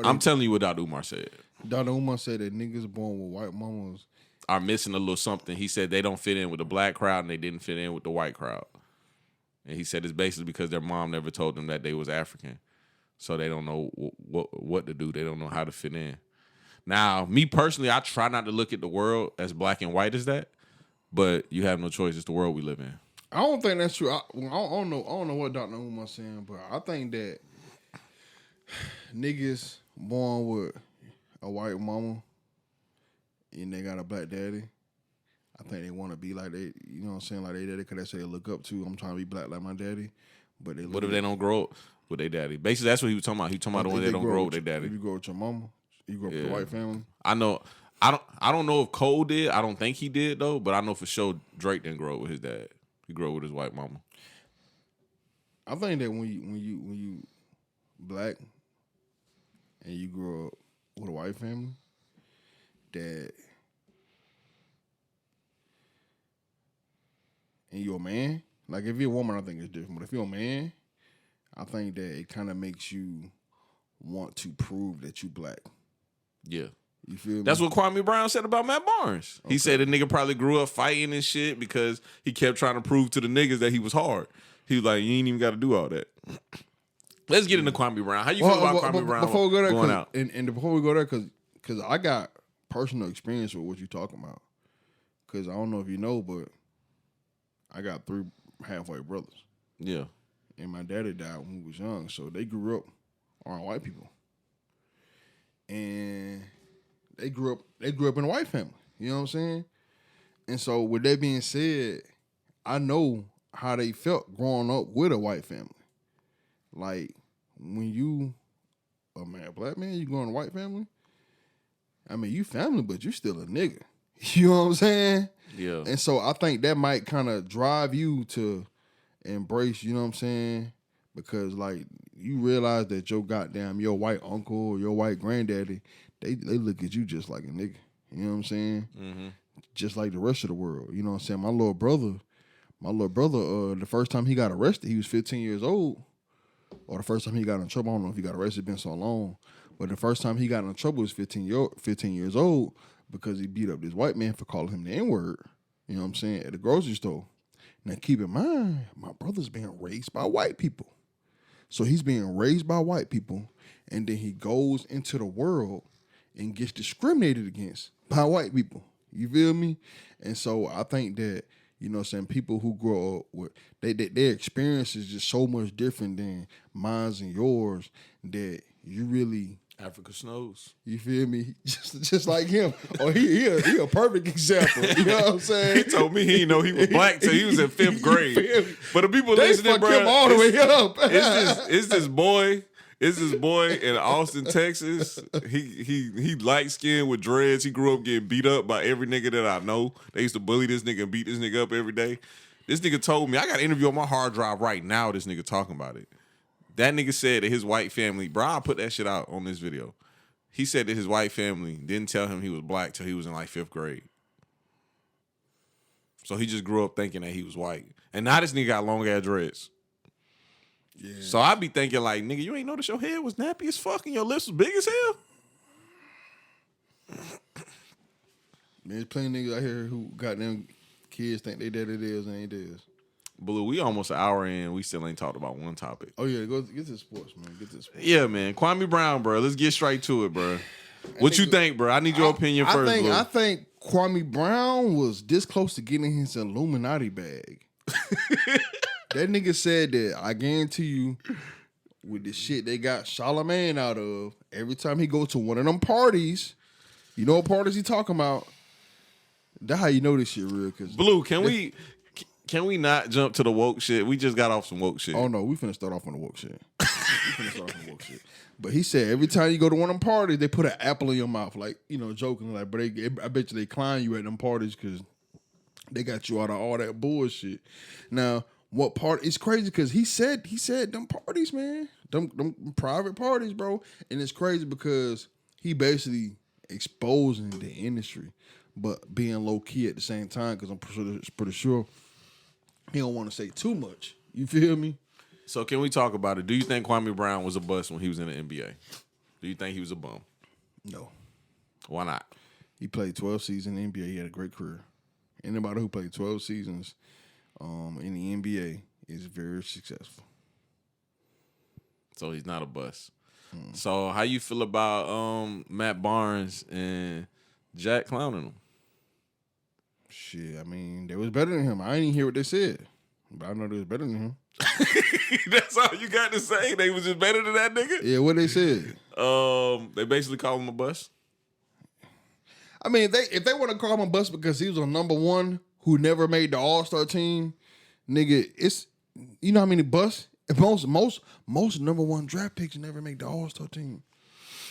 I'm telling you what Dr. Umar said. Dr. Umar said that niggas born with white mamas are missing a little something. He said they don't fit in with the black crowd and they didn't fit in with the white crowd. And he said it's basically because their mom never told them that they was African. So they don't know what to do. They don't know how to fit in. Now, me personally, I try not to look at the world as black and white as that, but you have no choice. It's the world we live in. I don't think that's true. I don't know what Dr. Umar's saying, but I think that niggas born with a white mama and they got a black daddy, I think they want to be like they, you know what I'm saying, like they daddy, because that's what they look up to. I'm trying to be black like my daddy, but what if they don't grow up with their daddy? Basically, that's what he was talking about. He talking about the one they don't grow up with their daddy. If you grow up with your mama, you grow up with a white family. I know. I don't know if Cole did. I don't think he did though, but I know for sure Drake didn't grow up with his dad. He grew up with his white mama. I think that when you black and you grow up with a white family, that and you're a man, like if you're a woman, I think it's different. But if you're a man, I think that it kind of makes you want to prove that you black. Yeah. You feel me? That's what Kwame Brown said about Matt Barnes. Okay. He said the nigga probably grew up fighting and shit because he kept trying to prove to the niggas that he was hard. He was like, you ain't even got to do all that. Let's get into Kwame Brown. How you feel about Kwame Brown before we go there, going out? And before we go there, because I got personal experience with what you're talking about. Because I don't know if you know, but I got 3 halfway brothers. Yeah. And my daddy died when we was young, so they grew up around white people. And they grew up in a white family. You know what I'm saying? And so with that being said, I know how they felt growing up with a white family. Like when you a black man, you go in a white family. I mean, you family, but you still a nigga. You know what I'm saying? Yeah. And so I think that might kind of drive you to embrace, you know what I'm saying? Because like you realize that your white uncle or your white granddaddy, they look at you just like a nigga. You know what I'm saying? Mm-hmm. Just like the rest of the world. You know what I'm saying? My little brother, the first time he got arrested, he was 15 years old. Or the first time he got in trouble, I don't know if he got arrested, it's been so long. But the first time he got in trouble was 15 years old because he beat up this white man for calling him the N-word. You know what I'm saying? At the grocery store. Now keep in mind, my brother's being raised by white people. So he's being raised by white people, and then he goes into the world and gets discriminated against by white people. You feel me? And so I think that You know what I'm saying? People who grow up with their experience is just so much different than mine's and yours that you really Africa snows. You feel me? Just like him. Oh, he a perfect example. You know what I'm saying? He told me he didn't know he was black till he was in 5th grade. But the people they listening, fuck bro, him all the way up. It's this boy. It's this boy in Austin, Texas. He light skinned with dreads. He grew up getting beat up by every nigga that I know. They used to bully this nigga and beat this nigga up every day. This nigga told me, I got an interview on my hard drive right now. This nigga talking about it. That nigga said that his white family, bro, I'll put that shit out on this video. He said that his white family didn't tell him he was black till he was in like 5th grade. So he just grew up thinking that he was white. And now this nigga got long ass dreads. Yeah. So I be thinking like, nigga, you ain't notice your head was nappy as fuck and your lips was big as hell? Man, there's plenty of niggas out here who got them kids think they dead it is and ain't theirs. Blue, we almost an hour in. We still ain't talked about one topic. Oh, yeah. Go get to sports, man. Get to sports. Yeah, man. Kwame Brown, bro. Let's get straight to it, bro. What you think, bro? I need your opinion first, Blue. I think Kwame Brown was this close to getting his Illuminati bag. That nigga said that, I guarantee you, with the shit they got Charlemagne out of, every time he go to one of them parties, you know what parties he talking about? That's how you know this shit real. Cause Blue, can we not jump to the woke shit? We just got off some woke shit. Oh, no. We finna start off on the woke shit. But he said every time you go to one of them parties, they put an apple in your mouth. Like, you know, joking. Like, but I bet you they clown you at them parties because they got you out of all that bullshit. Now, what part? It's crazy because he said them parties, man. Them private parties, bro. And it's crazy because he basically exposing the industry, but being low-key at the same time because I'm pretty sure he don't want to say too much. You feel me? So can we talk about it? Do you think Kwame Brown was a bust when he was in the NBA? Do you think he was a bum? No. Why not? He played 12 seasons in the NBA. He had a great career. Anybody who played 12 seasons in the NBA is very successful. So he's not a bust. So how you feel about Matt Barnes and Jack clowning him? Shit, I mean, they was better than him. I didn't even hear what they said, but I know they was better than him. That's all you got to say? They was just better than that nigga? Yeah, what they said? They basically call him a bust. I mean, if they want to call him a bust because he was a number one who never made the All-Star team, nigga, it's, you know how many busts? Most number one draft picks never make the All-Star team.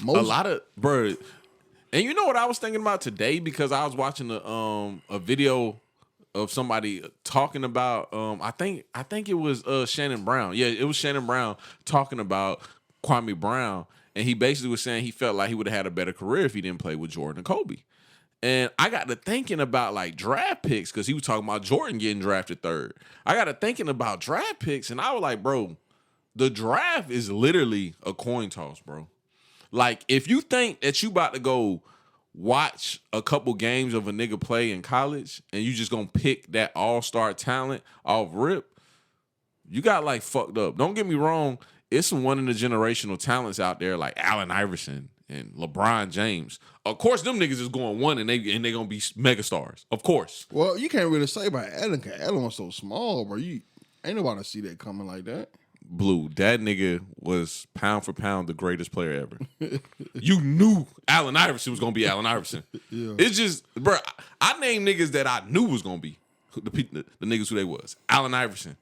A lot of, bro. And you know what I was thinking about today because I was watching a video of somebody talking about I think it was Shannon Brown. Yeah, it was Shannon Brown talking about Kwame Brown, and he basically was saying he felt like he would have had a better career if he didn't play with Jordan and Kobe. And I got to thinking about like draft picks because he was talking about Jordan getting drafted 3rd. I got to thinking about draft picks, and I was like, bro, the draft is literally a coin toss, bro. Like, if you think that you about to go watch a couple games of a nigga play in college and you just gonna pick that all-star talent off rip, you got like fucked up. Don't get me wrong, it's some one-in-a-generational talents out there like Allen Iverson and LeBron James. Of course, them niggas is going one and they gonna be megastars. Of course. Well, you can't really say about Allen because Allen was so small, bro. You ain't nobody see that coming like that. Blue, that nigga was pound for pound the greatest player ever. You knew Allen Iverson was gonna be Allen Iverson. Yeah. It's just, bro, I named niggas that I knew was gonna be the niggas who they was. Allen Iverson,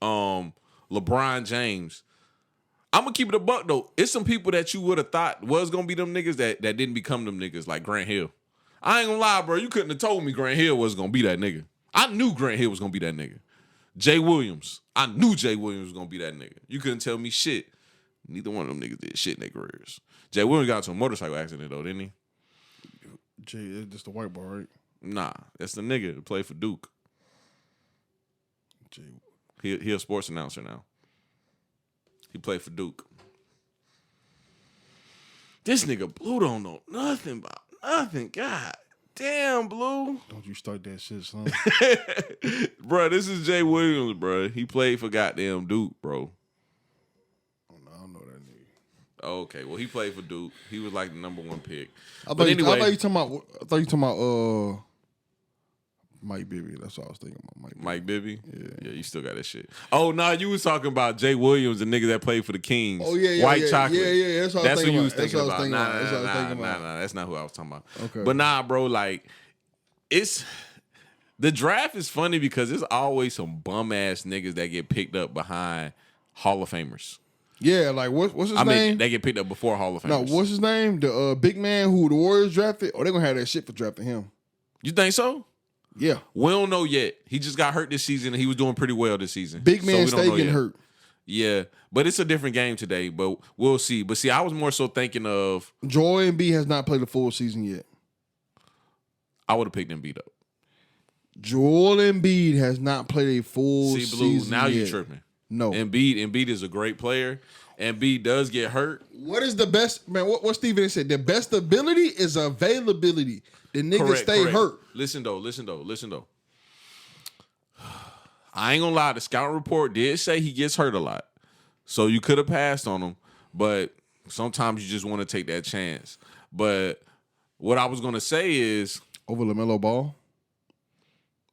LeBron James. I'm gonna keep it a buck though. It's some people that you would have thought was gonna be them niggas that didn't become them niggas, like Grant Hill. I ain't gonna lie, bro. You couldn't have told me Grant Hill was gonna be that nigga. I knew Grant Hill was gonna be that nigga. Jay Williams. I knew Jay Williams was gonna be that nigga. You couldn't tell me shit. Neither one of them niggas did shit in their careers. Jay Williams got into a motorcycle accident though, didn't he? Jay, that's the white boy, right? Nah, that's the nigga that played for Duke. Jay. He a sports announcer now. He played for Duke. This nigga Blue don't know nothing about nothing. God damn, Blue. Don't you start that shit, son. Bro, this is Jay Williams, bro. He played for goddamn Duke, bro. Oh, no, I don't know that nigga. Okay, well, he played for Duke. He was like the number one pick. I thought you talking about Mike Bibby. That's what I was thinking about. Mike Bibby? Yeah. You still got that shit. Oh, no, you was talking about Jay Williams, the nigga that played for the Kings. Oh, yeah. White chocolate. Yeah. That's what I was thinking who you about. was thinking about. That's what I was thinking about. Nah, that's not who I was talking about. Okay. But nah, bro, like, the draft is funny because there's always some bum-ass niggas that get picked up behind Hall of Famers. Yeah, like what's his name? I mean, they get picked up before Hall of Famers. No, what's his name? The big man who the Warriors drafted? Oh, they're going to have that shit for drafting him. You think so? Yeah. We don't know yet. He just got hurt this season, and he was doing pretty well this season. Big man so stay getting hurt. Yeah, but it's a different game today, but we'll see. But see, I was more so thinking of... Joel Embiid has not played a full season yet. I would have picked Embiid up. Joel Embiid has not played a full See, Blue, season now yet. you tripping. No. Embiid is a great player. Embiid does get hurt. What is the best... Man, what Steven said, the best ability is availability. The nigga stay hurt. Listen though. I ain't gonna lie, the scout report did say he gets hurt a lot. So you could have passed on him, but sometimes you just want to take that chance. But what I was gonna say is... Over LaMelo Ball?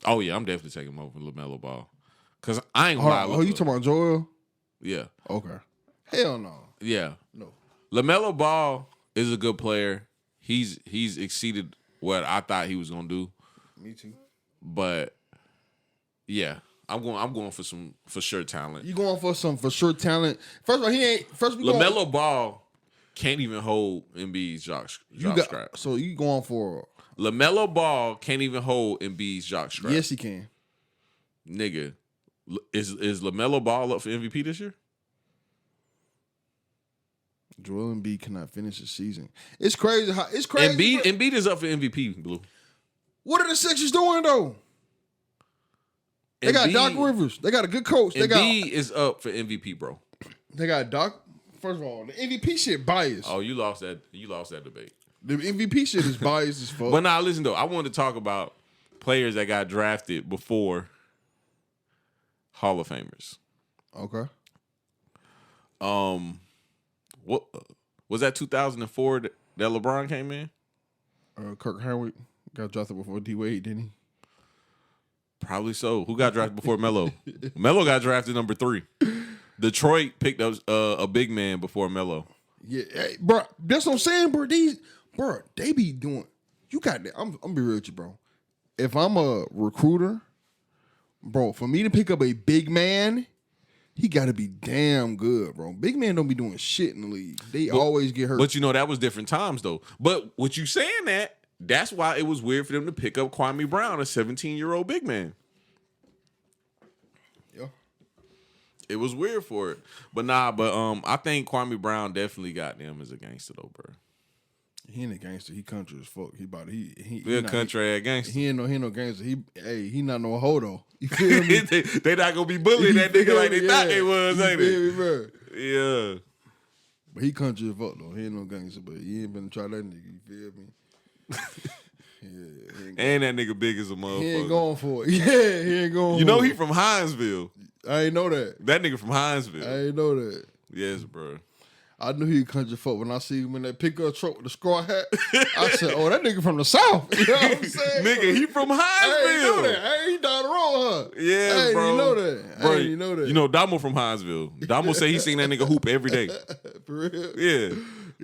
Oh, yeah, I'm definitely taking him over LaMelo Ball. Because I ain't gonna lie. Oh, you talking about Joel? Yeah. Okay. Hell no. Yeah. No. LaMelo Ball is a good player. He's exceeded what I thought he was gonna do. Me too. But yeah, I'm going for sure talent. You going for sure talent? First of all, he ain't. LaMelo Ball can't even hold Embiid's jock strap. So you going for LaMelo Ball can't even hold Embiid's jock strap. Yes, he can. Nigga, is LaMelo Ball up for MVP this year? Joel Embiid cannot finish the season. It's crazy. It's crazy. Embiid is up for MVP, Blue. What are the Sixers doing though? They got Doc Rivers. They got a good coach. Embiid is up for MVP, bro. They got Doc. First of all, the MVP shit biased. Oh, you lost that debate. The MVP shit is biased as fuck. But now, listen though, I wanted to talk about players that got drafted before Hall of Famers. Okay. What was that 2004 that LeBron came in? Kirk Henry got drafted before D Wade, didn't he? Probably so. Who got drafted before Melo? Melo got drafted number 3. Detroit picked up a big man before Melo. Yeah, hey, bro. That's what I'm saying, bro. They be doing. You got that. I'm be real with you, bro. If I'm a recruiter, bro, for me to pick up a big man, he got to be damn good, bro. Big man don't be doing shit in the league. They always get hurt. But you know that was different times though. But what you saying that's why it was weird for them to pick up Kwame Brown, a 17-year-old big man. Yeah. It was weird for it. But I think Kwame Brown definitely got them as a gangster though, bro. He ain't a gangster. He country as fuck. He Good country ass gangster. He ain't no gangster. He not no hoe though. You feel me? they not gonna be bullying that nigga like they thought they was, ain't feel it? me, bro? Yeah. But he country as fuck though. He ain't no gangster, but he ain't been try that nigga. You feel me? Yeah, and that nigga big as a motherfucker. He ain't going for it. Yeah, he ain't going. You know he from Hinesville. I ain't know that. That nigga from Hinesville. I ain't know that. Yes, bro. I knew he country fuck when I see him in that pickup truck with the straw hat. I said, "Oh, that nigga from the South." You know what I'm saying? Nigga, he from Hinesville. I ain't know that. I ain't down the road, huh? Yeah, I ain't bro. even know that. Bro, I ain't even know that. You know Damo from Hinesville. Damo say he seen that nigga hoop every day. For real? Yeah.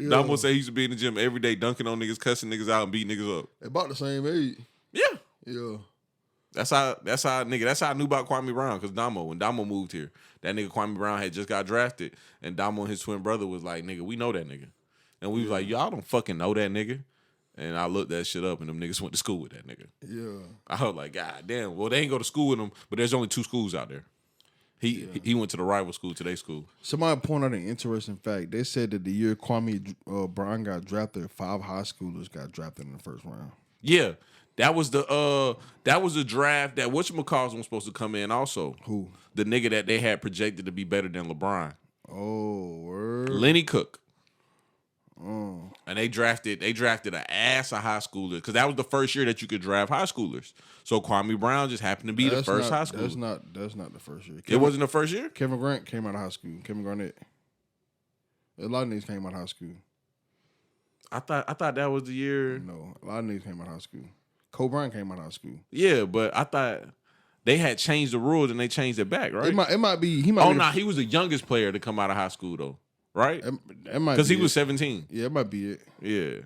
Damo say he used to be in the gym every day, dunking on niggas, cussing niggas out, and beating niggas up. They about the same age. Yeah. Yeah. That's how I knew about Kwame Brown, because when Damo moved here, that nigga Kwame Brown had just got drafted, and Damo and his twin brother was like, nigga, we know that nigga. And we was like, y'all don't fucking know that nigga. And I looked that shit up, and them niggas went to school with that nigga. Yeah. I was like, God damn. Well, they ain't go to school with him, but there's only 2 schools out there. He went to the rival school to their school. Somebody pointed out an interesting fact. They said that the year Kwame Brown got drafted, 5 high schoolers got drafted in the first round. Yeah. That was the draft that whatchamacallit was supposed to come in also. Who? The nigga that they had projected to be better than LeBron. Oh, word. Lenny Cook. Oh. And they drafted an ass of high schoolers, because that was the first year that you could draft high schoolers. So Kwame Brown just happened to be the first high schooler. That's not the first year. It wasn't the first year? Kevin Grant came out of high school. Kevin Garnett. A lot of niggas came out of high school. I thought that was the year. No, a lot of niggas came out of high school. Kobe Bryant came out of high school. Yeah, but I thought they had changed the rules and they changed it back, right? It might be. He might. Oh, no, he was the youngest player to come out of high school, though, right? It might because he be was it. 17. Yeah, it might be it. Yeah,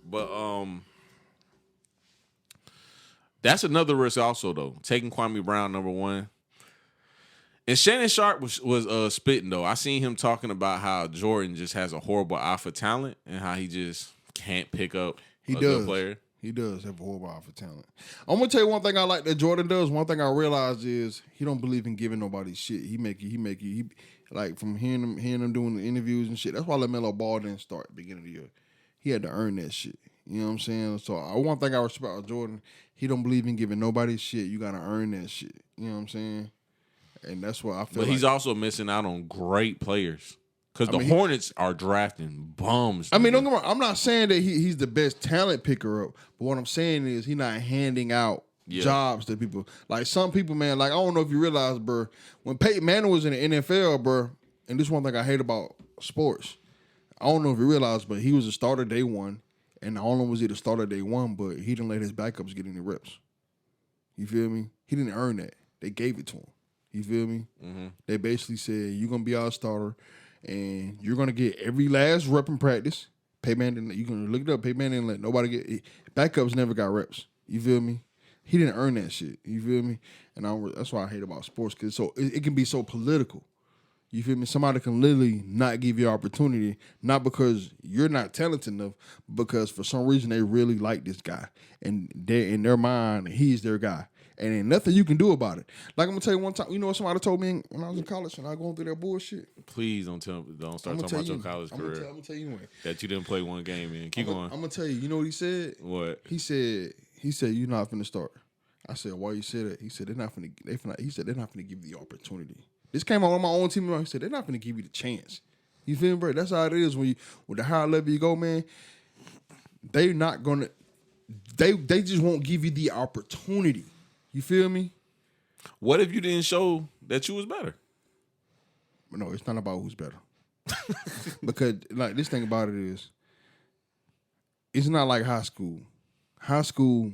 but that's another risk also though. Taking Kwame Brown number one, and Shannon Sharp was spitting though. I seen him talking about how Jordan just has a horrible eye for talent and how he just can't pick up good player. He does have a horrible eye for talent. I'm gonna tell you one thing I like that Jordan does. One thing I realized is he don't believe in giving nobody shit. He make it. Like from hearing him doing the interviews and shit. That's why LaMelo Ball didn't start at the beginning of the year. He had to earn that shit. You know what I'm saying? So one thing I respect about Jordan, he don't believe in giving nobody shit. You gotta earn that shit. You know what I'm saying? And that's what I feel. But he's also missing out on great players. Because the Hornets are drafting bums. I mean, don't get me wrong. I'm not saying that he's the best talent picker up. But what I'm saying is he's not handing out jobs to people. Like some people, man, like I don't know if you realize, bro, when Peyton Manning was in the NFL, bro, and this is one thing I hate about sports. I don't know if you realize, but he was a starter day one. And not only was he the starter day one, but he didn't let his backups get any reps. You feel me? He didn't earn that. They gave it to him. You feel me? Mm-hmm. They basically said, you're going to be our starter. And you're gonna get every last rep in practice. Payman didn't. You can look it up. Payman didn't let nobody get backups. Never got reps. You feel me? He didn't earn that shit. You feel me? And that's why I hate about sports because it can be so political. You feel me? Somebody can literally not give you opportunity, not because you're not talented enough, because for some reason they really like this guy and they in their mind he's their guy. And ain't nothing you can do about it. Like I'm gonna tell you one time, you know what somebody told me when I was in college and I was going through that bullshit. Please don't start talking about your college career. I'm gonna tell you anyway. That you didn't play one game in. Keep going. I'm gonna tell you. You know what he said? What? He said you're not finna start. I said, why you say that? He said they're not finna. He said they're not finna give you the opportunity. This came out on my own team. He said they're not finna give you the chance. You feel me, bro? That's how it is when the higher level you go, man. They're not gonna. They just won't give you the opportunity. You feel me? What if you didn't show that you was better? No, it's not about who's better. Because like this thing about it is, it's not like high school. High school,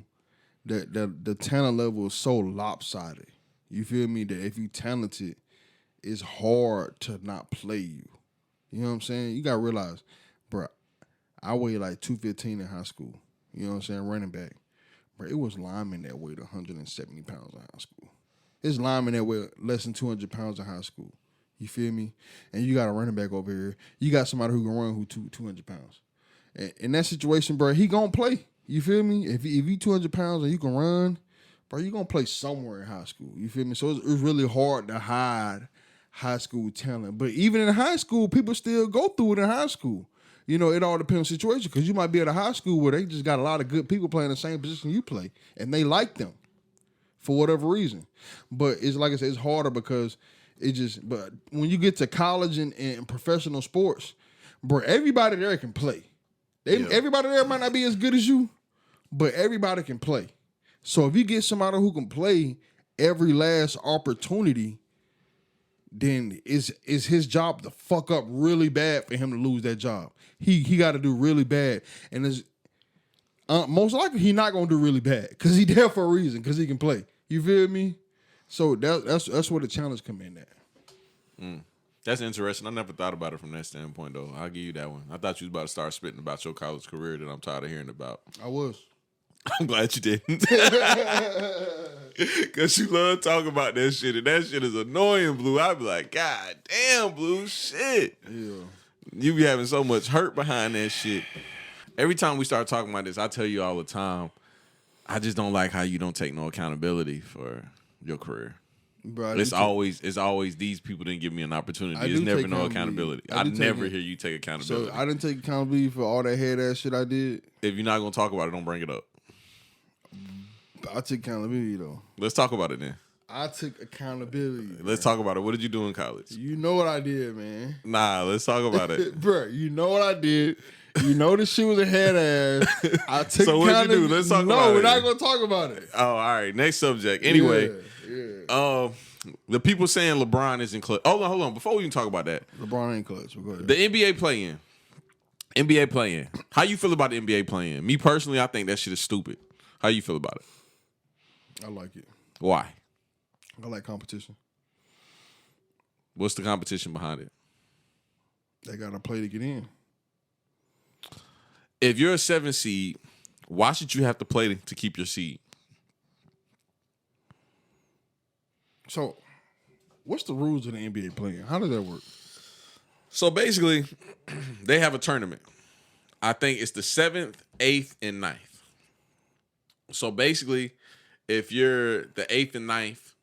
the talent level is so lopsided. You feel me? That if you talented, it's hard to not play you. You know what I'm saying? You gotta realize, bro, I weighed like 215 in high school. You know what I'm saying? Running back. Bro, it was linemen that weighed 170 pounds in high school. It's linemen that weighed less than 200 pounds in high school. You feel me? And you got a running back over here. You got somebody who can run who 200 pounds. And in that situation, bro, he gonna play. You feel me? If you 200 pounds and you can run, bro, you gonna play somewhere in high school. You feel me? So it's really hard to hide high school talent. But even in high school, people still go through it in high school. You know, it all depends on the situation because you might be at a high school where they just got a lot of good people playing the same position you play, and they like them for whatever reason. But it's like I said, it's harder because but when you get to college and professional sports, bro, everybody there can play. Everybody there might not be as good as you, but everybody can play. So if you get somebody who can play every last opportunity, then is his job to fuck up really bad for him to lose that job. He got to do really bad, and it's most likely he not gonna do really bad because he there for a reason because he can play. You feel me? So that's where the challenge come in at. That's interesting. I never thought about it from that standpoint, though. I'll give you that one. I thought you was about to start spitting about your college career that I'm tired of hearing about. I was. I'm glad you didn't. Because you love talking about that shit, and that shit is annoying, Blue. I'd be like, God damn, Blue, shit. Yeah. You be having so much hurt behind that shit. Every time we start talking about this, I tell you all the time, I just don't like how you don't take no accountability for your career. Bro, it's always these people didn't give me an opportunity. There's never no accountability. I never hear you take accountability. So I didn't take accountability for all that head ass shit I did. If you're not gonna talk about it, don't bring it up. I took accountability though. Let's talk about it then. I took accountability. Let's talk about it. What did you do in college? You know what I did, man. Nah, let's talk about it. Bro, you know what I did. You know this shit was a head ass. I took so what did you do? Let's talk about it. No, we're not going to talk about it. Oh, all right. Next subject. Anyway, the people saying LeBron isn't clutch. Hold on. Before we even talk about that. LeBron ain't clutch. Go ahead. The NBA play-in. How you feel about the NBA play-in? Me personally, I think that shit is stupid. How you feel about it? I like it. Why? I like competition. What's the competition behind it? They got to play to get in. If you're a 7 seed, why should you have to play to keep your seed? So, what's the rules of the NBA playing? How does that work? So basically, they have a tournament. I think it's the 7th, 8th, and 9th. So basically, if you're the 8th and 9th,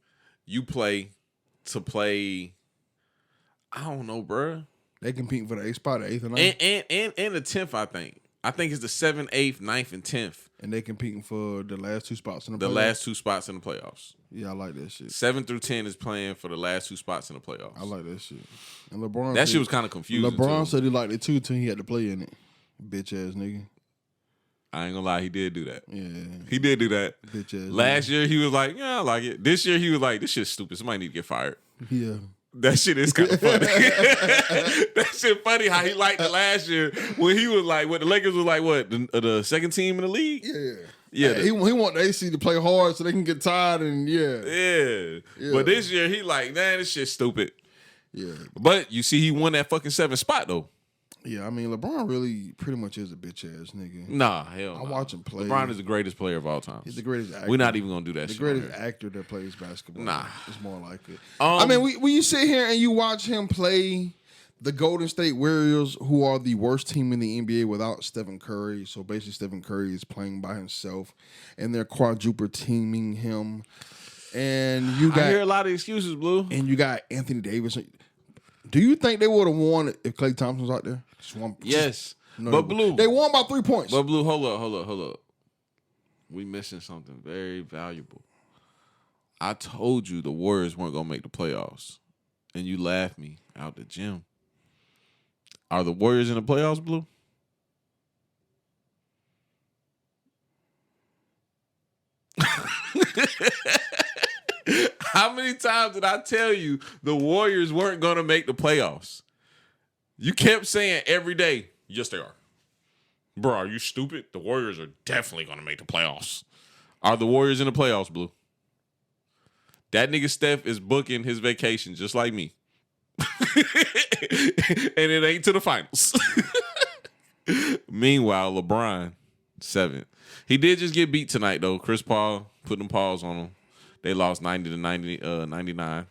you play to play. I don't know, bro. They competing for the 8th spot, the 8th and 9th? And the 10th, I think. I think it's the 7th, 8th, 9th, and 10th. And they competing for the last 2 spots in the playoffs? The last 2 spots in the playoffs. Yeah, I like that shit. 7 through 10 is playing for the last 2 spots in the playoffs. I like that shit. And LeBron That said, shit was kind of confusing. LeBron too. said he liked it too until he had to play in it. Bitch ass nigga. I ain't gonna lie, he did do that. Yeah. He did do that. Bitch ass Last year, he was like, yeah, I like it. This year, he was like, this shit's stupid. Somebody need to get fired. Yeah. That shit is kind of funny. That shit funny how he liked it last year when he was like, what the Lakers was like, what, the second team in the league? Yeah. Yeah. Hey, he want the AC to play hard so they can get tired and Yeah. But this year, he like, man, this shit's stupid. Yeah. But you see, he won that fucking 7th spot, though. Yeah, I mean, LeBron really pretty much is a bitch ass nigga. Nah, hell I nah. watch him play. LeBron is the greatest player of all time. He's the greatest actor. We're not even going to do that the shit. greatest right here. actor that plays basketball. Nah. It's more like it. I mean, when you sit here and you watch him play the Golden State Warriors, who are the worst team in the NBA without Stephen Curry. So basically, Stephen Curry is playing by himself, and they're quadruple teaming him. And you got I hear a lot of excuses, Blue. and you got Anthony Davis. Do you think they would have won if Klay Thompson was out there? Yes. No, But Blue. they won by 3 points. But Blue, hold up. We missing something very valuable. I told you the Warriors weren't going to make the playoffs. And you laughed me out the gym. Are the Warriors in the playoffs, Blue? How many times did I tell you the Warriors weren't going to make the playoffs? You kept saying every day, yes, they are. Bro, are you stupid? The Warriors are definitely going to make the playoffs. Are the Warriors in the playoffs, Blue? That nigga Steph is booking his vacation just like me. And it ain't to the finals. Meanwhile, LeBron, 7th. He did just get beat tonight, though. Chris Paul put them paws on him. They lost 99.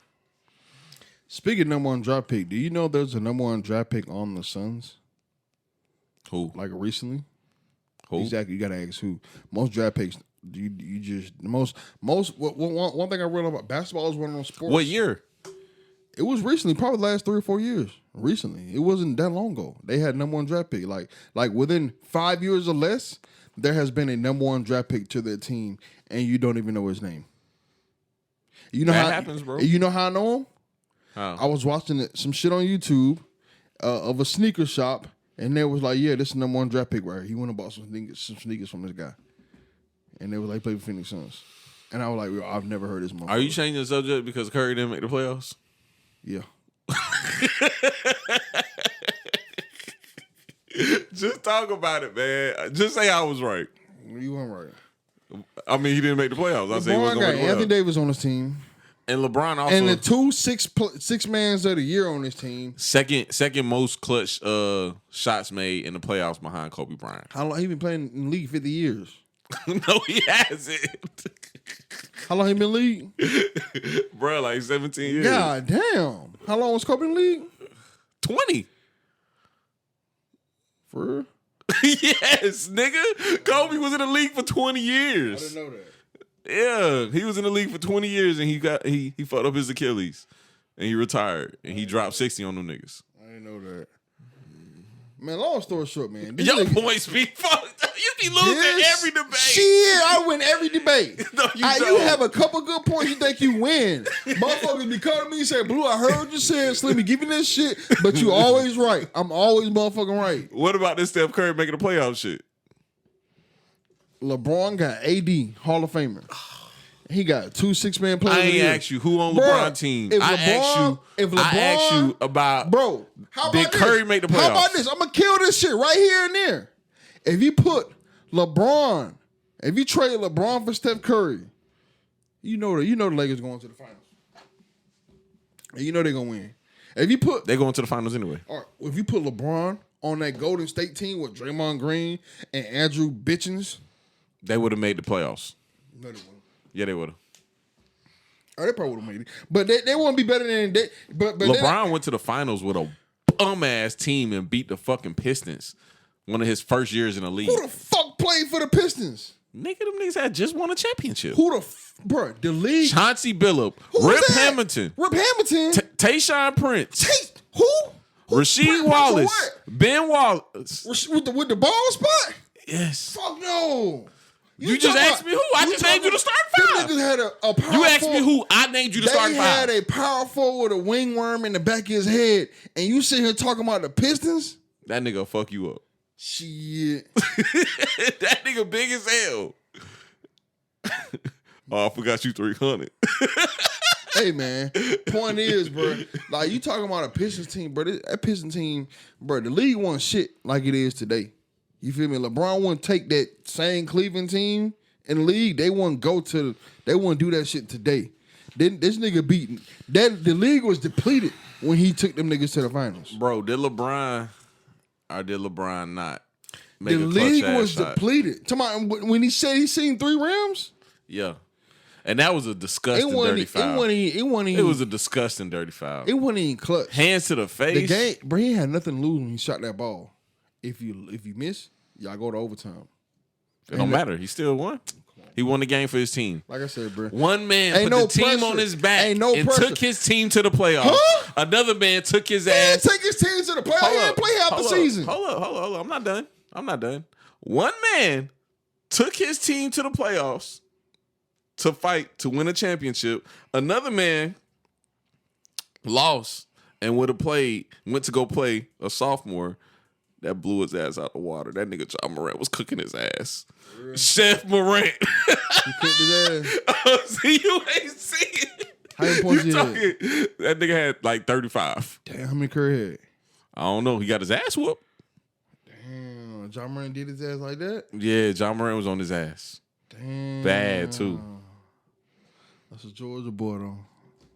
Speaking of number 1 draft pick, do you know there's a number 1 draft pick on the Suns? Who? Like recently? Who? Exactly. You got to ask who. Most draft picks, you just most. One thing I read about basketball is one of those sports. What year? It was recently, probably the last 3 or 4 years. Recently, it wasn't that long ago. They had number 1 draft pick. Like within 5 years or less, there has been a number 1 draft pick to their team, and you don't even know his name. You know That how happens, bro. You know how I know him? How? I was watching some shit on YouTube of a sneaker shop, and they was like, "Yeah, this is the number 1 draft pick right here." He went and bought some sneakers from this guy, and they was like, "Play for Phoenix Suns," and I was like, "I've never heard this." Are you changing the subject because Curry didn't make the playoffs? Yeah. Just talk about it, man. Just say I was right. You weren't right. I mean, he didn't make the playoffs. I say he LeBron wasn't got going to make the Anthony playoffs. Davis on his team, And LeBron also and the 2 six mans of the year on his team. second most clutch shots made in the playoffs behind Kobe Bryant. How long he been playing in the league? 50 years. No, he hasn't. How long he been in the league? Bro, like 17 years. God damn. How long was Kobe in the league? 20. For real? Yes, nigga. Kobe was in the league for 20 years. I didn't know that. Yeah, he was in the league for 20 years and he fucked up his Achilles and he retired and he dropped 60 on them niggas. I didn't know that. Man, long story short, man. Your points be fucked. You be losing every debate. Shit, I win every debate. No, you You don't. have a couple good points you think you win. Motherfuckers be coming to me and say, Blue, I heard you said Slimmy, give me this shit, but you always right. I'm always motherfucking right. What about this Steph Curry making the playoff shit? LeBron got AD, Hall of Famer. He got 2 6-man players. I of the ain't year. asked you who on Bruh, LeBron team. if I asked you about Bro, how did about Curry this? make the playoffs? How about this? I'm going to kill this shit right here and there. If you put LeBron If you trade LeBron for Steph Curry, you know the Lakers going to the finals. And you know they're gonna win. If you put They're going to the finals anyway. Or if you put LeBron on that Golden State team with Draymond Green and Andrew Bitchins, they would have made the playoffs. No, they wouldn't. Yeah, they would have. Oh, they probably would have made it. But they wouldn't be better than they. But LeBron went to the finals with a bum ass team and beat the fucking Pistons. One of his first years in the league. Who the fuck played for the Pistons? Nigga, them niggas had just won a championship. Bro, the league. Chauncey Billup, Rip Hamilton, Tayshaun Prince, who? Rasheed Wallace, Ben Wallace. With the ball spot? Yes. Fuck no. You just asked me who. I just named you the starting five. Them niggas had a power You asked forward. me who. I named you the starting five. They had a power forward with a wing worm in the back of his head, and you sit here talking about the Pistons? That nigga fuck you up. Shit. That nigga big as hell. Oh, I forgot you 300. Hey, man. Point is, bro, like you talking about a Pistons team, bro. That Pistons team, bro, the league won shit like it is today. You feel me? LeBron wouldn't take that same Cleveland team in the league. They wouldn't do that shit today. Then this nigga beaten. The league was depleted when he took them niggas to the finals. Bro, did LeBron or did LeBron not The make a clutch league ass was shot? depleted. When he said he seen 3 rims? Yeah. And that was a disgusting dirty foul. It was a disgusting dirty foul. It wasn't even clutch. Hands to the face. The game, bro, he had nothing to lose when he shot that ball. If you miss, y'all go to overtime. It don't matter. He still won. He won the game for his team. Like I said, bro. One man put the team on his back and took his team to the playoffs. Huh? Another man took his He ass. didn't take his team to the playoffs. He didn't play half the season. Hold up. I'm not done. One man took his team to the playoffs to fight to win a championship. Another man lost and went to go play a sophomore that blew his ass out the water. That nigga John Morant was cooking his ass. Really? Chef Morant. He cooked his ass. Oh, see, you ain't see it. How many points he had? That nigga had like 35. Damn, how many Curry had? I don't know. He got his ass whooped. Damn, John Morant did his ass like that? Yeah, John Morant was on his ass. Damn. Bad, too. That's a Georgia boy, though.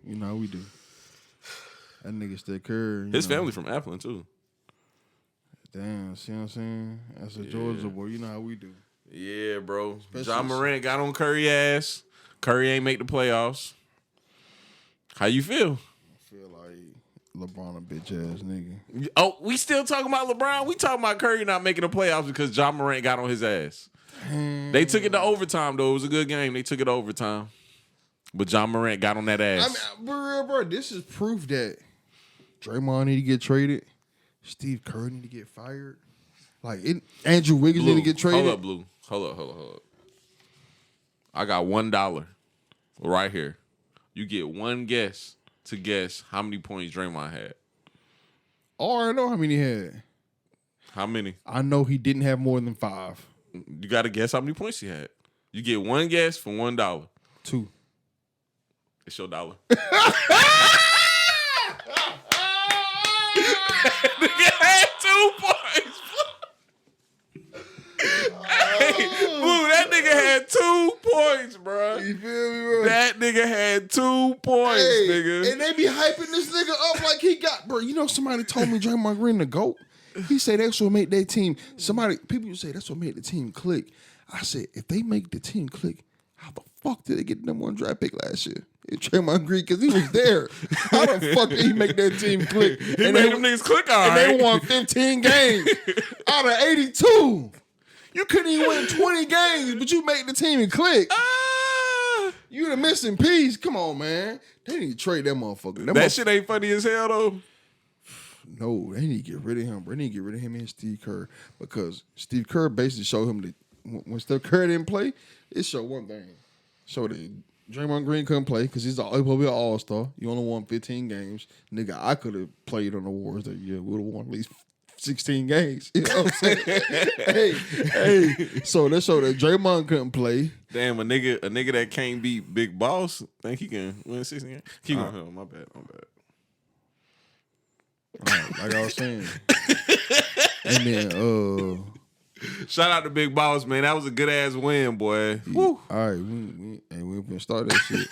You know how we do. That nigga still Curry. His family from Appleton, too. Damn, see what I'm saying? That's a Georgia boy. You know how we do. Yeah, bro. Especially John Morant got on Curry ass. Curry ain't make the playoffs. How you feel? I feel like LeBron a bitch ass nigga. Oh, we still talking about LeBron? We talking about Curry not making the playoffs because John Morant got on his ass. They took it to overtime, though. It was a good game. They took it to overtime. But John Morant got on that ass. I mean, bro, this is proof that Draymond need to get traded. Steve Kerr need to get fired. Like, Andrew Wiggins need to get traded. Hold up, Blue. Hold up. I got $1 right here. You get one guess to guess how many points Draymond had. Oh, I already know how many he had. How many? I know he didn't have more than 5. You got to guess how many points he had. You get one guess for $1. 2. It's your dollar. Nigga had 2 points. Hey, Blue, that nigga had 2 points, bro. You feel me, bro? That nigga had 2 points, nigga. And they be hyping this nigga up like he got, bro. You know, somebody told me Draymond Green the GOAT. He said that's what made their team. People say that's what made the team click. I said, if they make the team click, how the fuck did they get the #1 draft pick last year? It's Draymond Green because he was there. How the fuck did he make that team click? He made them niggas click all right. And they won 15 games out of 82. You couldn't even win 20 games, but you make the team and click. You the missing piece. Come on, man. They need to trade that motherfucker. That shit ain't funny as hell, though. No, they need to get rid of him, bro. They need to get rid of him and Steve Kerr because Steve Kerr basically showed him that when Steph Curry didn't play, it showed one thing. Showed that Draymond Green couldn't play because he's probably an all-star. You only won 15 games. Nigga, I could have played on the Warriors that year. Would have won at least 16 games. You know what I'm saying? hey. So that showed that Draymond couldn't play. Damn, a nigga that can't beat Big Boss think he can win 16 games? Keep going. My bad. Like I was saying. And then Shout out to Big Boss, man. That was a good ass win, boy. Woo. All right, we been start that shit.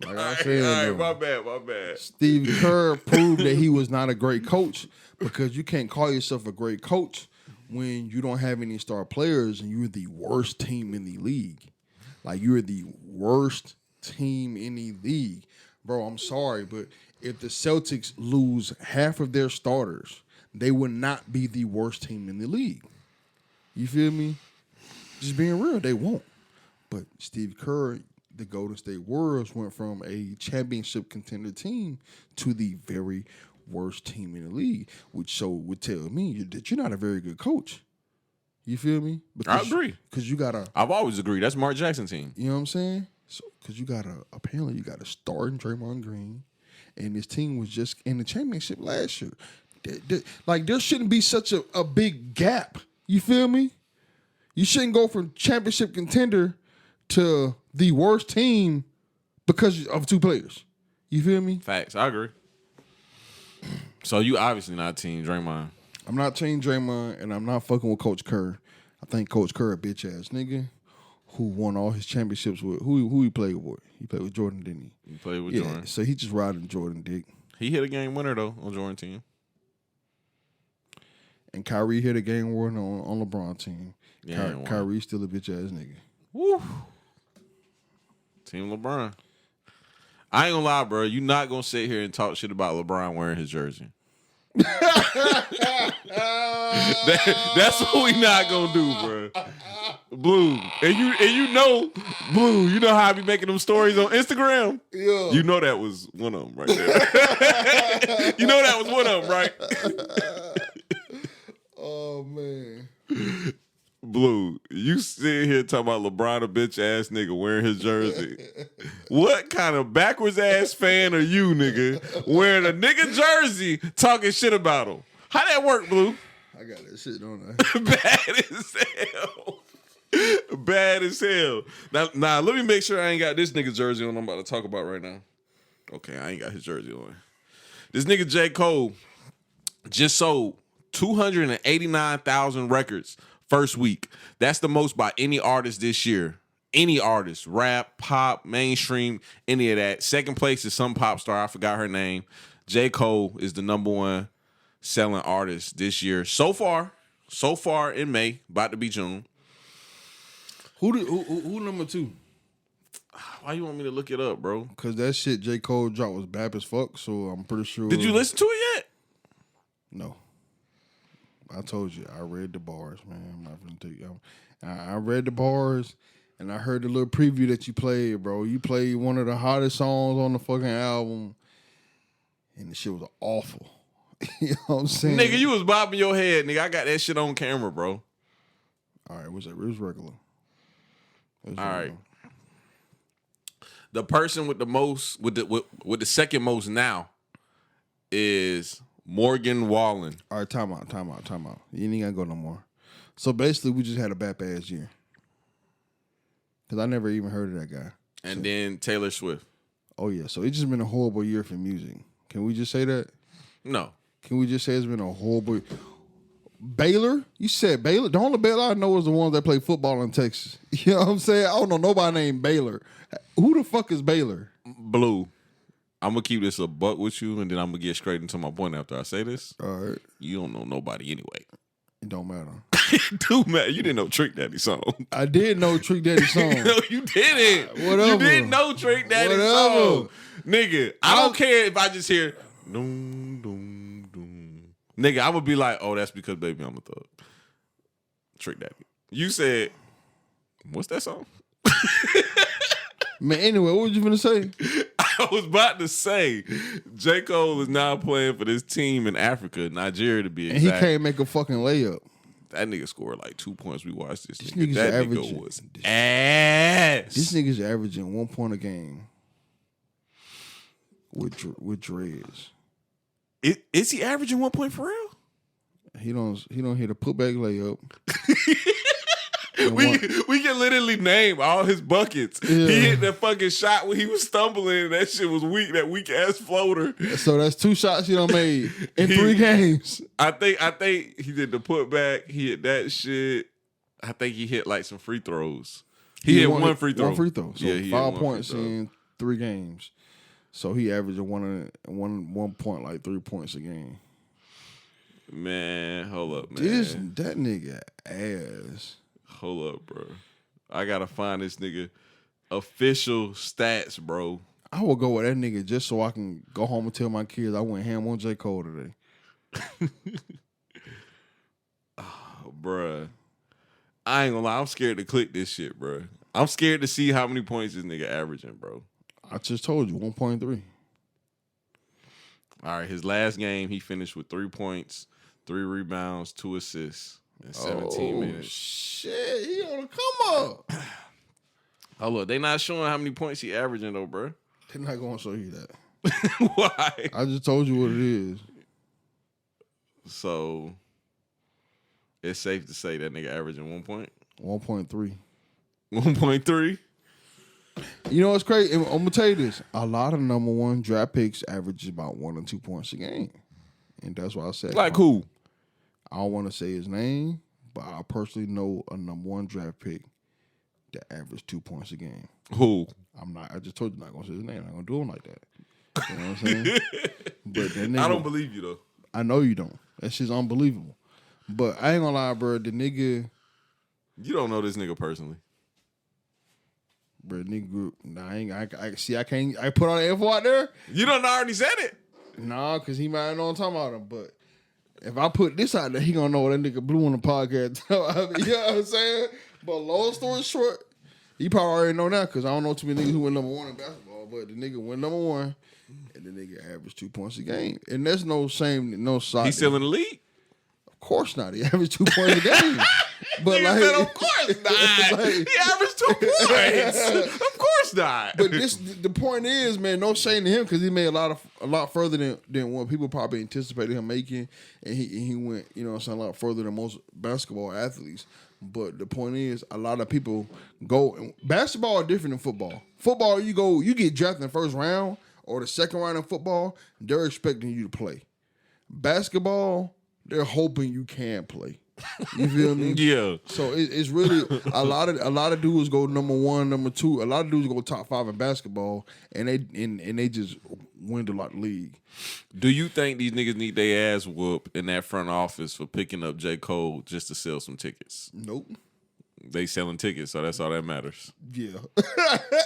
Like I said, all right, my bad. Steve Kerr proved that he was not a great coach because you can't call yourself a great coach when you don't have any star players and you're the worst team in the league. Like, you're the worst team in the league. Bro, I'm sorry, but if the Celtics lose half of their starters, they would not be the worst team in the league. You feel me? Just being real, they won't. But Steve Kerr, the Golden State Warriors, went from a championship contender team to the very worst team in the league, which would tell me that you're not a very good coach. You feel me? I agree. Because you gotta. I've always agreed. That's Mark Jackson team. You know what I'm saying? So, because apparently you got to start in Draymond Green, and this team was just in the championship last year. Like, there shouldn't be such a big gap. You feel me? You shouldn't go from championship contender to the worst team because of two players. You feel me? Facts. I agree. So you obviously not team Draymond. I'm not team Draymond, and I'm not fucking with Coach Kerr. I think Coach Kerr a bitch ass nigga who won all his championships with who he played with. He played with Jordan, didn't he? He played with Jordan. So he just riding Jordan dick. He hit a game winner though on Jordan team. And Kyrie hit a game winner on LeBron team. Yeah, Kyrie's still a bitch ass nigga. Woo. Team LeBron. I ain't gonna lie, bro. You not gonna sit here and talk shit about LeBron wearing his jersey. That's what we not gonna do, bro. Blue, and you know, Blue. You know how I be making them stories on Instagram. Yeah, you know that was one of them right there. You know that was one of them, right? Oh man, Blue, you sitting here talking about LeBron a bitch ass nigga wearing his jersey. What kind of backwards ass fan are you, nigga, wearing a nigga jersey talking shit about him? How that work, Blue? I got that shit, don't I? Bad as hell. Bad as hell. Now, let me make sure I ain't got this nigga jersey on I'm about to talk about right now. Okay, I ain't got his jersey on. This nigga J. Cole just sold 289,000 records first week. That's the most by any artist this year. Any artist, rap, pop, mainstream, any of that. Second place is some pop star. I forgot her name. J. Cole is the number one selling artist this year. So far in May, about to be June. Who number two? Why you want me to look it up, bro? Because that shit J. Cole dropped was bad as fuck, so I'm pretty sure. Did you listen to it yet? No. I told you, I read the bars, man. I'm not gonna tell you. I read the bars, and I heard the little preview that you played, bro. You played one of the hottest songs on the fucking album, and the shit was awful. You know what I'm saying? Nigga, you was bobbing your head, nigga. I got that shit on camera, bro. All right, what's that? It was regular. All right. The person with the most, with the second most now is Morgan Wallen. All right, time out. You ain't gotta go no more. So basically, we just had a bad ass year. Because I never even heard of that guy. And then Taylor Swift. Oh, yeah. So it's just been a horrible year for music. Can we just say that? No. Can we just say it's been a horrible... Baylor? You said Baylor? The only Baylor I know is the ones that play football in Texas. You know what I'm saying? I don't know nobody named Baylor. Who the fuck is Baylor? Blue. I'm going to keep this a buck with you, and then I'm going to get straight into my point after I say this. All right. You don't know nobody anyway. It don't matter. It do matter. You didn't know Trick Daddy song. I did know Trick Daddy song. No, you didn't. Whatever. You didn't know Trick Daddy song. Nigga, I don't care if I just hear doom, doom, doom. Nigga, I'm going to be like, oh, that's because Baby I'm a Thug. Trick Daddy. You said, what's that song? Man, anyway, what was you gonna say? I was about to say, J. Cole is now playing for this team in Africa, Nigeria to be exact. And he can't make a fucking layup. That nigga scored like 2 points. We watched this nigga. Nigga's That averaging, nigga was ass. This nigga's averaging 1 point a game with dreads. Is he averaging 1 point for real? He don't hit a putback layup. We can literally name all his buckets. Yeah. He hit that fucking shot when he was stumbling. That shit was weak. That weak ass floater. So that's 2 shots he done made in 3 games. I think he did the putback. He hit that shit. I think he hit like some free throws. He hit one free throw. 1 free throw. So he 5 hit points in 3 games. So he averaged one point, like 3 points a game. Man, hold up, man. That nigga ass. Hold up, bro. I gotta find this nigga official stats, bro. I will go with that nigga just so I can go home and tell my kids I went ham on J. Cole today. Oh, bruh. I ain't gonna lie. I'm scared to click this shit, bro. I'm scared to see how many points this nigga averaging, bro. I just told you, 1.3. All right, his last game, he finished with 3 points, 3 rebounds, 2 assists in 17 minutes. Shit, he on the come up. Oh, look, they not showing how many points he averaging, though, bro. They're not going to show you that. Why? I just told you what it is. So, it's safe to say that nigga averaging 1 point? 1.3. 1.3? You know what's crazy? I'm going to tell you this. A lot of number 1 draft picks average about 1 or 2 points a game. And that's why I said. Like who? I don't want to say his name, but I personally know a number 1 draft pick that averaged 2 points a game. Who? I just told you I'm not going to say his name. I'm not going to do him like that. You know what I'm saying? But that nigga, I don't believe you, though. I know you don't. That shit's unbelievable. But I ain't going to lie, bro. The nigga. You don't know this nigga personally. Bro, nigga, I put all the info out there. You done already said it. Nah, because he might know what I'm talking about him. But if I put this out there, he gonna know what that nigga blew on the podcast. You know what I'm saying? But long story short, he probably already know that because I don't know too many niggas who went number 1 in basketball. But the nigga went number 1, and the nigga averaged 2 points a game. And that's no shame, no side. He's still in the league? Of course not. He averaged 2 points a game. But Nigga said, of course not. like, he averaged 2 points. Of course not. But the point is, man, no shame to him because he made a lot further than what people probably anticipated him making, and he went, you know what I'm saying, a lot further than most basketball athletes. But the point is, a lot of people go. Basketball are different than football. Football, you get drafted in the first round or the second round in football, they're expecting you to play. Basketball, they're hoping you can play. You feel me? Yeah. So it's really a lot of dudes go number 1, number 2. A lot of dudes go top 5 in basketball, and they just win the league. Do you think these niggas need their ass whooped in that front office for picking up J. Cole just to sell some tickets? Nope. They selling tickets, so that's all that matters. Yeah.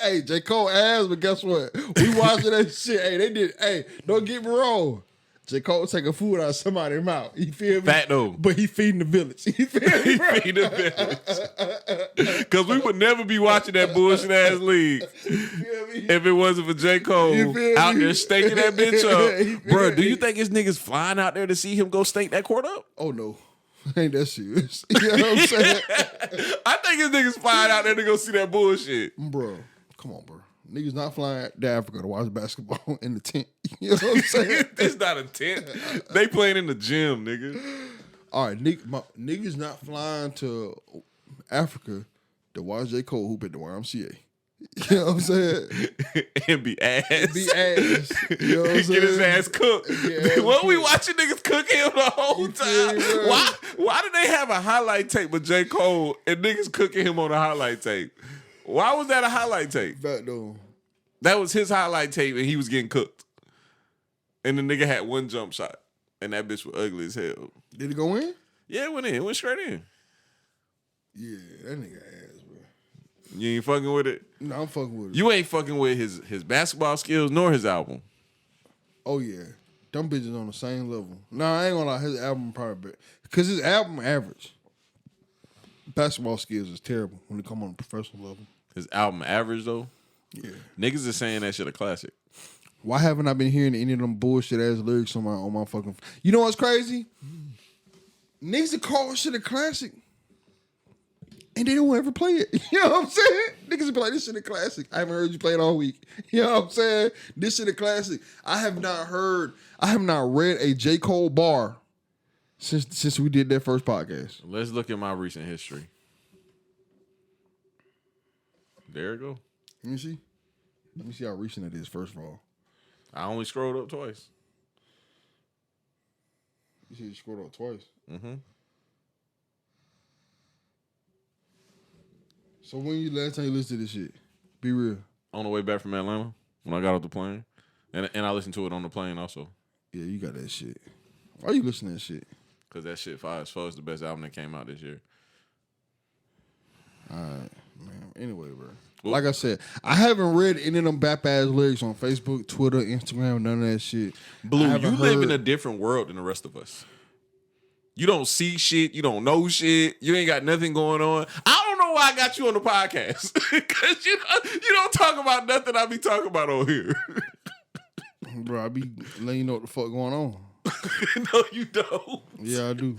Hey, J. Cole ass, but guess what? We watching that shit. Hey, they did. Hey, don't get me wrong. J. Cole taking food out of somebody's mouth. You feel me? Fat though. But he feeding the village. You feel me? He feeding the village. Because we would never be watching that bullshit ass league if it wasn't for J. Cole out there staking that bitch up. Bro, do you think his niggas flying out there to see him go stake that court up? Oh, no. Ain't that serious? You know what I'm saying? I think his niggas flying out there to go see that bullshit. Bro, come on, bro. Niggas not flying to Africa to watch basketball in the tent. You know what I'm saying? It's not a tent. They playing in the gym, nigga. All right, niggas not flying to Africa to watch J. Cole hoop at the YMCA. You know what I'm saying? And be ass. Be ass. You know what I'm saying? Get his ass cooked. What we watching niggas cook him the whole time? Why did they have a highlight tape with J. Cole and niggas cooking him on a highlight tape? Why was that a highlight tape? Back though. That was his highlight tape and he was getting cooked. And the nigga had one jump shot. And that bitch was ugly as hell. Did it go in? Yeah, it went in. It went straight in. Yeah, that nigga ass, bro. You ain't fucking with it? No, I'm fucking with it. You ain't fucking with his basketball skills nor his album. Oh, yeah. Them bitches on the same level. Nah, I ain't gonna lie. His album probably better. Because his album average. Basketball skills is terrible when it come on a professional level. His album average, though? Yeah. Niggas is saying that shit a classic. Why haven't I been hearing any of them bullshit ass lyrics on my fucking... You know what's crazy? Niggas that call shit a classic. And they don't ever play it. You know what I'm saying? Niggas be like, this shit a classic. I haven't heard you play it all week. You know what I'm saying? This shit a classic. I have not read a J. Cole bar since we did that first podcast. Let's look at my recent history. There you go. Let me see. Let me see how recent it is, first of all. I only scrolled up twice. You said you scrolled up twice. Mm-hmm. So when you last time you listened to this shit? Be real. On the way back from Atlanta, when I got off the plane. And I listened to it on the plane also. Yeah, you got that shit. Why you listening to that shit? Because that shit fire as fuck is the best album that came out this year. All right, man. Anyway, bro. Like I said, I haven't read any of them bap-ass lyrics on Facebook, Twitter, Instagram, none of that shit. Blue, you live in a different world than the rest of us. You don't see shit. You don't know shit. You ain't got nothing going on. I don't know why I got you on the podcast. Because you don't talk about nothing I be talking about on here. Bro, I be letting you know what the fuck going on. No, you don't. Yeah, I do.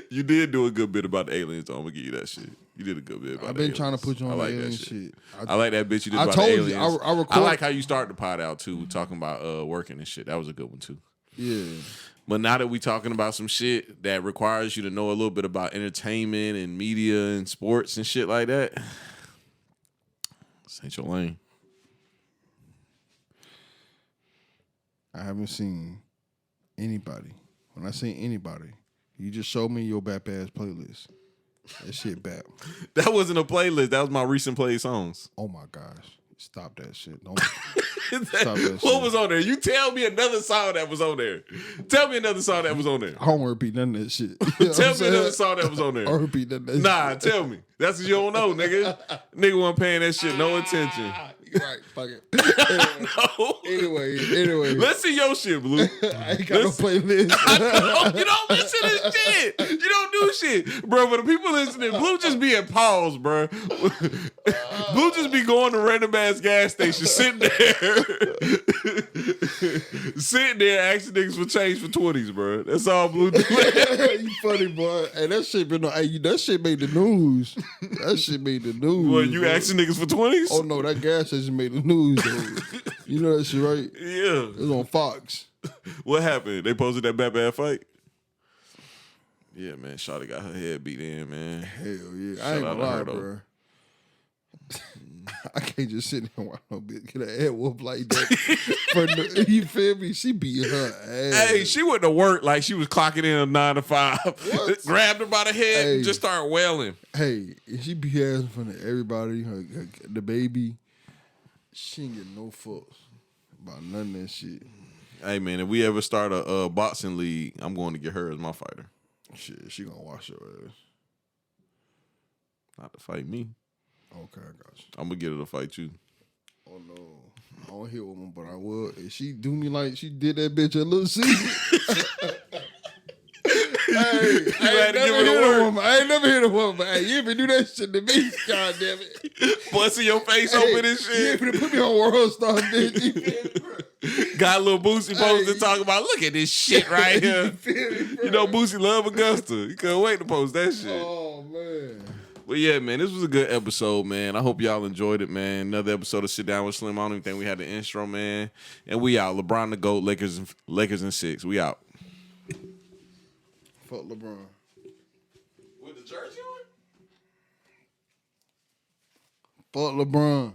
You did do a good bit about the aliens, though. I'm going to give you that shit. You did a good bit about I've the been aliens. trying to put you on I like the alien that shit. I like that bitch you did I about told the you, aliens. I record- I like how you started the pod out, too, talking about working and shit. That was a good one, too. Yeah. But now that we talking about some shit that requires you to know a little bit about entertainment and media and sports and shit like that, this ain't your lane. I haven't seen anybody. When I say anybody, you just showed me your bap-ass playlist. That shit bap. That wasn't a playlist. That was my recent played songs. Oh my gosh. Stop that shit. Don't stop that shit. What was on there? You tell me another song that was on there. Tell me another song that was on there. I don't want to repeat none of that shit. You know Tell me another song that was on I there. don't repeat none of that Nah, shit. tell me. That's what you don't know, nigga. Nigga wasn't paying that shit no attention. Right, fuck it. No. Anyway. Let's see your shit, Blue. I ain't got no playlist. I know. You don't listen to shit. You don't do shit. Bro, for the people listening, Blue just be at pause, bro. Blue just be going to random ass gas stations, sitting there asking niggas for change for 20s, bro. That's all Blue do. You funny, boy. Hey, that shit been that shit made the news. That shit made the news. Well, you asking niggas for 20s? Oh no, that gas station made the news though. You know that shit, right? Yeah. It was on Fox. What happened? They posted that bad fight? Yeah, man. Shawty got her head beat in, man. Hell yeah. Shout I ain't out gonna to lie, her, though. bro. I can't just sit there and watch no bitch get her head whooped like that. You feel me? She beat her ass. Hey, she went to work like she was clocking in 9 to 5. What? Grabbed her by the head and just started wailing. Hey, if she beat her ass in front of everybody, the baby, she ain't get no fucks about none of that shit. Hey, man, if we ever start a boxing league, I'm going to get her as my fighter. Shit, she gonna wash her ass. Not to fight me. Okay, I got you. I'm going to get her to fight you. Oh no, I don't hit woman, but I will. If she do me like she did that bitch at Little C. I ain't never hit a woman, but hey, you even do that shit to me, god damn it. Busting your face open and shit. You even put me on World Star, bitch. Got a little Boosie posted talking about, look at this shit right here. You know Boosie love Augusta. You couldn't wait to post that shit. Oh, man. But yeah, man, this was a good episode, man. I hope y'all enjoyed it, man. Another episode of Sit Down with Slim. I don't even think we had the intro, man. And we out. LeBron the GOAT, Lakers in 6. We out. Fuck LeBron. With the jersey on? Fuck LeBron.